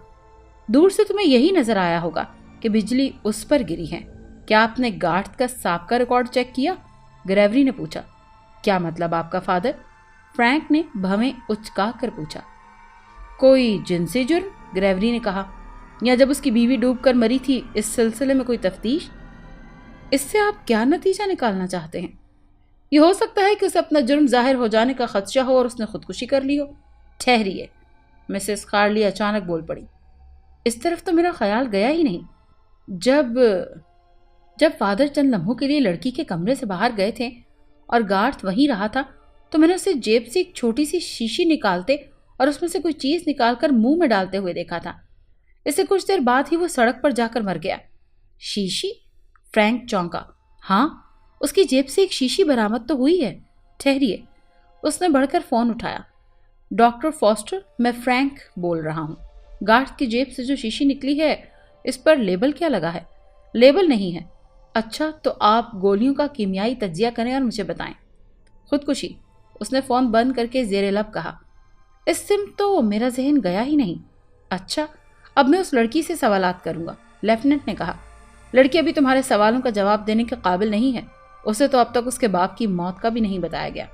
دور سے تمہیں یہی نظر آیا ہوگا کہ بجلی اس پر گری ہے۔ کیا آپ نے گارتھ کا سابقہ ریکارڈ چیک کیا؟ گریوری نے پوچھا۔ کیا مطلب آپ کا فادر؟ فرینک نے بھویں اچکا کر پوچھا۔ کوئی جنسی جرم؟ گریوری نے کہا۔ یا جب اس کی بیوی ڈوب کر مری تھی اس سلسلے میں کوئی تفتیش؟ اس سے آپ کیا نتیجہ نکالنا چاہتے ہیں؟ یہ ہو سکتا ہے کہ اسے اپنا جرم ظاہر ہو جانے کا خدشہ ہو اور اس نے خودکشی کر لی ہو۔ ٹھہریے، مسز خارلی اچانک بول پڑی۔ اس طرف تو میرا خیال گیا ہی نہیں۔ جب فادر چند لمحوں کے لیے لڑکی کے کمرے سے باہر گئے تھے اور گارتھ وہیں رہا تھا تو میں نے اسے جیب سے ایک چھوٹی سی شیشی نکالتے اور اس میں سے کوئی چیز نکال کر منہ میں ڈالتے ہوئے دیکھا تھا۔ اس سے کچھ دیر بعد ہی وہ سڑک پر جا کر مر گیا۔ شیشی؟ فرینک چونکا۔ ہاں، اس کی جیب سے ایک شیشی برآمد تو ہوئی ہے۔ ٹھہریے، اس نے بڑھ کر فون اٹھایا۔ ڈاکٹر فاسٹر، میں فرینک بول رہا ہوں۔ گارتھ کی جیب سے جو شیشی نکلی ہے اس پر لیبل کیا لگا ہے؟ لیبل نہیں ہے۔ اچھا، تو آپ گولیوں کا کیمیائی تجزیہ کریں اور مجھے بتائیں۔ خودکشی، اس نے فون بند کر کے زیر لب کہا۔ اس سمت تو میرا ذہن گیا ہی نہیں۔ اچھا، اب میں اس لڑکی سے سوالات کروں گا، لیفٹیننٹ نے کہا۔ لڑکی ابھی تمہارے سوالوں کا جواب دینے کے قابل نہیں ہے. اسے تو اب تک اس کے باپ کی موت کا بھی نہیں بتایا گیا.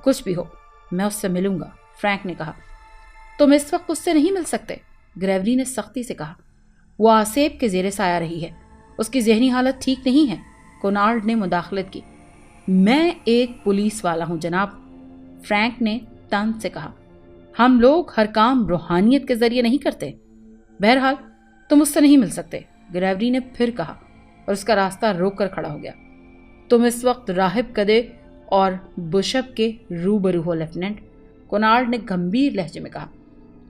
کچھ بھی ہو میں اس سے ملوں گا، فرینک نے کہا. تم اس وقت اس سے نہیں مل سکتے، گریوری نے سختی سے کہا. وہ آسیب کے زیر سایہ رہی ہے، اس کی ذہنی حالت ٹھیک نہیں ہے. کونالڈ نے مداخلت کی. میں ایک پولیس والا ہوں جناب، فرینک نے طنز سے کہا. ہم لوگ ہر کام روحانیت کے ذریعے نہیں کرتے. بہرحال تم اس سے نہیں مل سکتے، گریوری نے پھر کہا اور اس کا راستہ روک کر کھڑا ہو گیا. تم اس وقت راہب کدے اور بشپ کے روبرو ہو لیفٹیننٹ، کونالڈ نے گمبھیر لہجے میں کہا.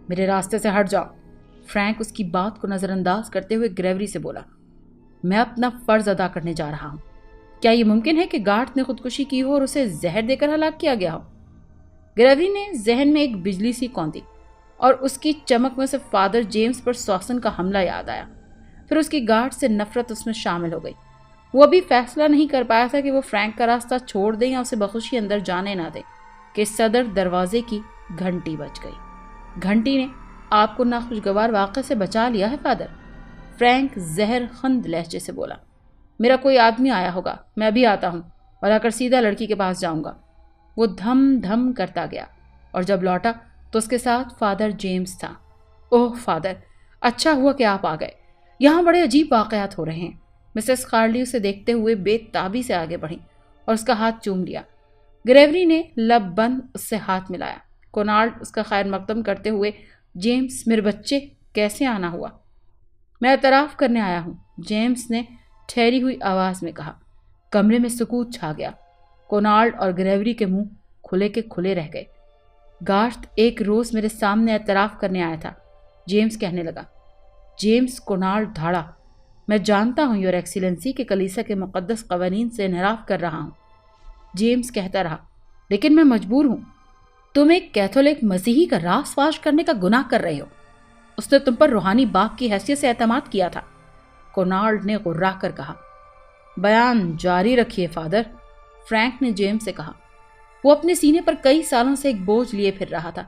میرے راستے سے ہٹ جاؤ، فرینک اس کی بات کو نظر انداز کرتے ہوئے گریوری سے بولا. میں اپنا فرض ادا کرنے جا رہا ہوں. کیا یہ ممکن ہے کہ گارڈ نے خودکشی کی ہو اور اسے زہر دے کر ہلاک کیا گیا ہو؟ گریوری نے ذہن میں ایک بجلی سی کوندی اور اس کی چمک میں سے فادر جیمز پر سوسن کا حملہ یاد آیا. پھر اس کی گارڈ سے نفرت اس میں شامل ہو گئی. وہ ابھی فیصلہ نہیں کر پایا تھا کہ وہ فرینک کا راستہ چھوڑ دیں یا اسے بخوشی اندر جانے نہ دیں کہ صدر دروازے کی گھنٹی بج گئی. گھنٹی نے آپ کو ناخوشگوار واقعے سے بچا لیا ہے فادر، فرینک زہر خند لہجے سے بولا. میرا کوئی آدمی آیا ہوگا، میں ابھی آتا ہوں، اور آ کر سیدھا لڑکی کے پاس جاؤں گا. وہ دھم دھم کرتا گیا اور جب لوٹا تو اس کے ساتھ فادر جیمز تھا. اوہ فادر، اچھا ہوا کہ آپ آ گئے. یہاں بڑے عجیب واقعات ہو رہے ہیں. مسز کارلی اسے دیکھتے ہوئے بے تابی سے آگے بڑھی اور اس کا ہاتھ چوم لیا. گریوری نے لب بند اس سے ہاتھ ملایا. کونالڈ اس کا خیر مقدم کرتے ہوئے، جیمز میرے بچے، کیسے آنا ہوا؟ میں اعتراف کرنے آیا ہوں، جیمز نے ٹھہری ہوئی آواز میں کہا. کمرے میں سکوت چھا گیا. کونالڈ اور گریوری کے منہ کھلے کے کھلے رہ گئے. گارتھ ایک روز میرے سامنے اعتراف کرنے آیا تھا، جیمز کہنے لگا. جیمز کونالڈ دھاڑا. میں جانتا ہوں یور ایکسیلنسی کہ کلیسا کے مقدس قوانین سے انحراف کر رہا ہوں. جیمز کہتا رہا. لیکن میں مجبور ہوں. تم ایک کیتھولک مسیحی کا راز فاش کرنے کا گناہ کر رہے ہو. اس نے تم پر روحانی باپ کی حیثیت سے اعتماد کیا تھا، کونالڈ نے غرا کر کہا. بیان جاری رکھیے فادر، فرینک نے جیمز سے کہا. وہ اپنے سینے پر کئی سالوں سے ایک بوجھ لیے پھر رہا تھا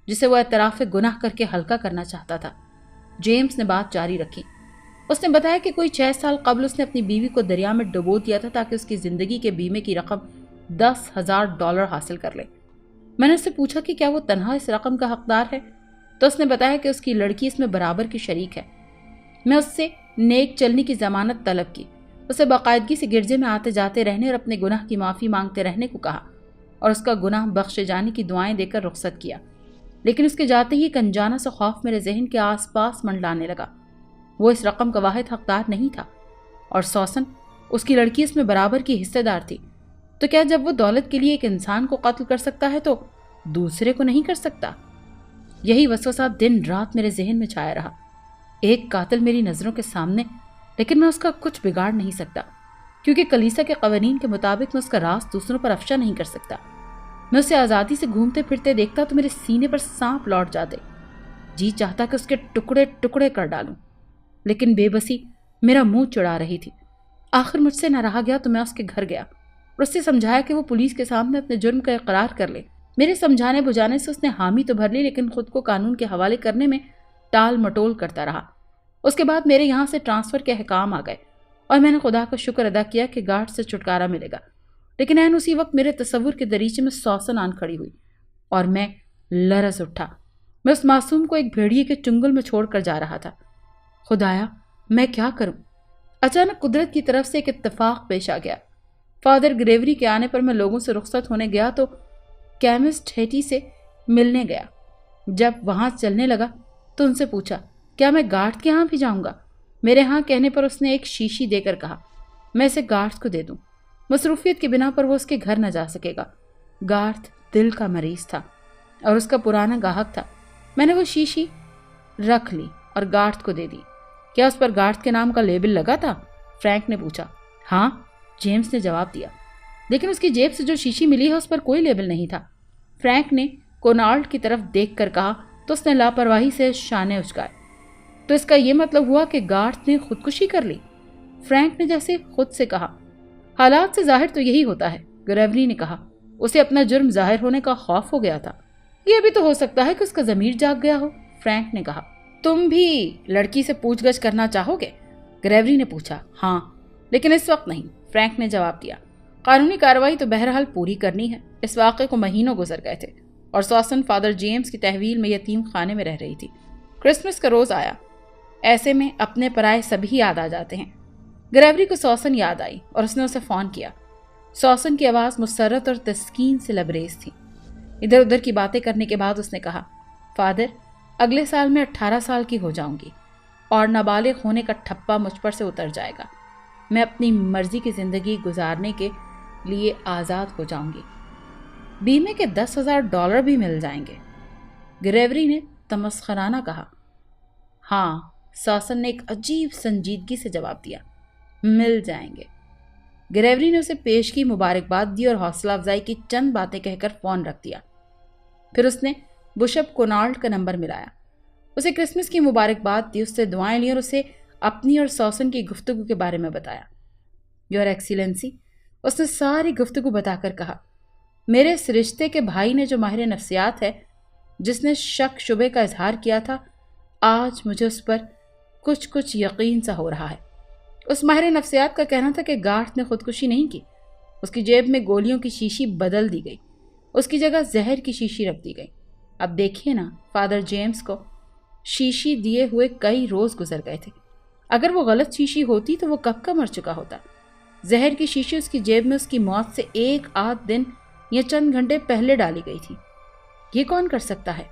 جسے وہ اعتراف گناہ کر کے ہلکا کرنا چاہتا تھا. جیمز نے بات جاری رکھی. اس نے بتایا کہ کوئی 6 سال قبل اس نے اپنی بیوی کو دریا میں ڈبو دیا تھا تاکہ اس کی زندگی کے بیمے کی رقم $10,000 حاصل کر لے. میں نے اس سے پوچھا کہ کیا وہ تنہا اس رقم کا حقدار ہے، تو اس نے بتایا کہ اس کی لڑکی اس میں برابر کی شریک ہے. میں اس سے نیک چلنے کی ضمانت طلب کی، اسے باقاعدگی سے گرجے میں آتے جاتے رہنے اور اپنے گناہ کی معافی مانگتے رہنے کو کہا اور اس کا گناہ بخشے جانے کی دعائیں دے کر رخصت کیا. لیکن اس کے جاتے ہی ایک انجانہ سا خوف میرے ذہن کے آس پاس منڈلانے لگا. وہ اس رقم کا واحد حقدار نہیں تھا اور سوسن، اس کی لڑکی، اس میں برابر کی حصے دار تھی. تو کیا جب وہ دولت کے لیے ایک انسان کو قتل کر سکتا ہے تو دوسرے کو نہیں کر سکتا؟ یہی وسوسہ دن رات میرے ذہن میں چھایا رہا. ایک قاتل میری نظروں کے سامنے، لیکن میں اس کا کچھ بگاڑ نہیں سکتا کیونکہ کلیسا کے قوانین کے مطابق میں اس کا راز دوسروں پر افشا نہیں کر سکتا. میں اسے آزادی سے گھومتے پھرتے دیکھتا تو میرے سینے پر سانپ لوٹ جاتے. جی چاہتا کہ اس کے ٹکڑے ٹکڑے کر ڈالوں، لیکن بے بسی میرا منہ چڑھا رہی تھی. آخر مجھ سے نہ رہا گیا تو میں اس کے گھر گیا اور اس سے سمجھایا کہ وہ پولیس کے سامنے اپنے جرم کا اقرار کر لے. میرے سمجھانے بجھانے سے اس نے حامی تو بھر لی، لیکن خود کو قانون کے حوالے کرنے میں ٹال مٹول کرتا رہا. اس کے بعد میرے یہاں سے ٹرانسفر کے احکام آ گئے اور میں نے خدا کا شکر ادا کیا کہ گارڈ سے چھٹکارا ملے گا. لیکن عین اسی وقت میرے تصور کے دریچے میں سوسن آن کھڑی ہوئی اور میں لرز اٹھا. میں اس معصوم کو ایک بھیڑیے کے چنگل میں چھوڑ کر جا رہا تھا. خدایا میں کیا کروں؟ اچانک قدرت کی طرف سے ایک اتفاق پیش آ گیا. فادر گریوری کے آنے پر میں لوگوں سے رخصت ہونے گیا تو کیمسٹ ہیٹی سے ملنے گیا. جب وہاں چلنے لگا تو ان سے پوچھا کیا میں گارڈ کے ہاں بھی جاؤں گا. میرے ہاں کہنے پر اس نے ایک شیشی دے کر کہا میں اسے گارڈ کو دے دوں. مصروفیت کی بنا پر وہ اس کے گھر نہ جا سکے گا. گارڈ دل کا مریض تھا اور اس کا پرانا گاہک تھا. میں نے وہ شیشی رکھ لی اور گارڈ کو دے دی. کیا اس پر گارڈ کے نام کا لیبل لگا تھا؟ فرینک نے پوچھا. ہاں، جیمز نے جواب دیا. لیکن اس کی جیب سے جو شیشی ملی ہے اس پر کوئی لیبل نہیں تھا. فرینک نے کونالڈ کی طرف دیکھ کر کہا تو اس نے لاپرواہی سے شانے اچکائے. تو اس کا یہ مطلب ہوا کہ گارڈ نے خودکشی کر لی؟ فرینک نے جیسے خود سے کہا. حالات سے ظاہر تو یہی ہوتا ہے، گریوری نے کہا. اسے اپنا جرم ظاہر ہونے کا خوف ہو گیا تھا. یہ بھی تو ہو سکتا ہے کہ اس کا ضمیر جاگ گیا ہو، فرینک نے کہا. تم بھی لڑکی سے پوچھ گچھ کرنا چاہو گے؟ ग्रेवरी ने पूछा। हाँ, लेकिन इस वक्त नहीं, फ्रैंक ने जवाब दिया। कानूनी कार्रवाई तो बहरहाल पूरी करनी है। इस वाक़े को महीनों गुजर गए थे और सॉसन फादर जेम्स की तहवील में यतीम खाने में रह रही थी। क्रिसमस का रोज़ आया। ऐसे में अपने पराए सभी याद आ जाते हैं। ग्रेवरी को सॉसन याद आई और उसने उसे फ़ोन किया। सॉसन की आवाज़ मुसर्रत और तस्कीन से लबरेज थी। इधर उधर की बातें करने के बाद उसने कहा, फादर, अगले साल मैं 18 साल की हो जाऊंगी और नाबालिग होने का ठप्पा मुझ पर से उतर जाएगा। मैं अपनी मर्जी की ज़िंदगी गुजारने के लिए आज़ाद हो जाऊंगी। बीमे के $10,000 भी मिल जाएंगे। ग्रेवरी ने तमस्खराना कहा। हाँ, सॉसन ने एक अजीब संजीदगी से जवाब दिया, मिल जाएंगे। ग्रेवरी ने उसे पेश की मुबारकबाद दी और हौसला अफजाई की चंद बातें कहकर फ़ोन रख दिया। फिर उसने बिशप कोनाल्ड का नंबर मिलाया, उसे क्रिसमस की मुबारकबाद दी, उससे दुआएं ली और उसे अपनी और सॉसन की गुफ्तगू के बारे में बताया। योर एक्सीलेंसी, उसने सारी गुफ्तगू बताकर कहा, मेरे इस रिश्ते के भाई ने जो माहिर नफ्सियात है, जिसने शक शुबे का इजहार किया था, आज मुझे उस पर कुछ यकीन सा हो रहा है। उस माहिर नफ्सियात का कहना था कि गार्थ ने खुदकुशी नहीं की। उसकी जेब में गोलियों की शीशी बदल दी गई, उसकी जगह जहर की शीशी रख दी गई। अब देखिए ना, फादर जेम्स को शीशी दिए हुए कई रोज़ गुजर गए थे। अगर वो गलत शीशी होती तो वो कब का मर चुका होता। जहर की शीशी उसकी जेब में उसकी मौत से 1 आध दिन या चंद घंटे पहले डाली गई थी। ये कौन कर सकता है?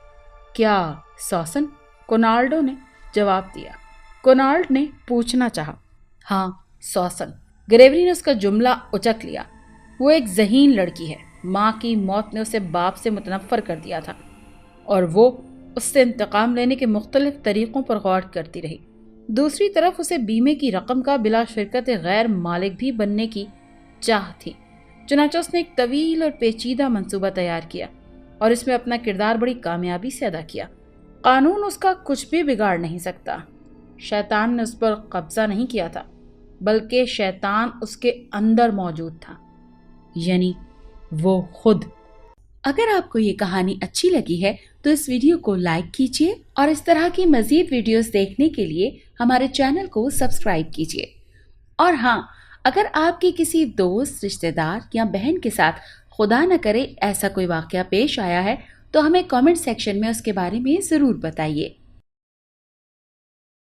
क्या सॉसन? कोनाल्डो ने जवाब दिया। कोनाल्ड ने पूछना चाहा। हाँ, सॉसन। ग्रेवरी ने उसका जुमला उचक लिया। वो एक ज़हीन लड़की है। माँ की मौत ने उसे बाप से मुतनफ़र कर दिया था और वो उससे इंतकाम लेने के मुख्तलिफ तरीक़ों पर गौर करती रही। दूसरी तरफ उसे बीमे की रकम का बिला शिरकत गैर मालिक भी बनने की चाह थी। चुनांचे उसने एक तवील और पेचीदा मंसूबा तैयार किया और इसमें अपना किरदार बड़ी कामयाबी से अदा किया। कानून उसका कुछ भी बिगाड़ नहीं सकता। शैतान ने उस पर कब्जा नहीं किया था, बल्कि शैतान उसके अंदर मौजूद था, यानी वो खुद। अगर आपको ये कहानी अच्छी लगी है तो इस वीडियो को लाइक कीजिए और इस तरह की मज़ीद वीडियोस देखने के लिए हमारे चैनल को सब्सक्राइब कीजिए। और हाँ, अगर आपके किसी दोस्त, रिश्तेदार या बहन के साथ खुदा न करे ऐसा कोई वाक़या पेश आया है तो हमें कमेंट सेक्शन में उसके बारे में ज़रूर बताइए।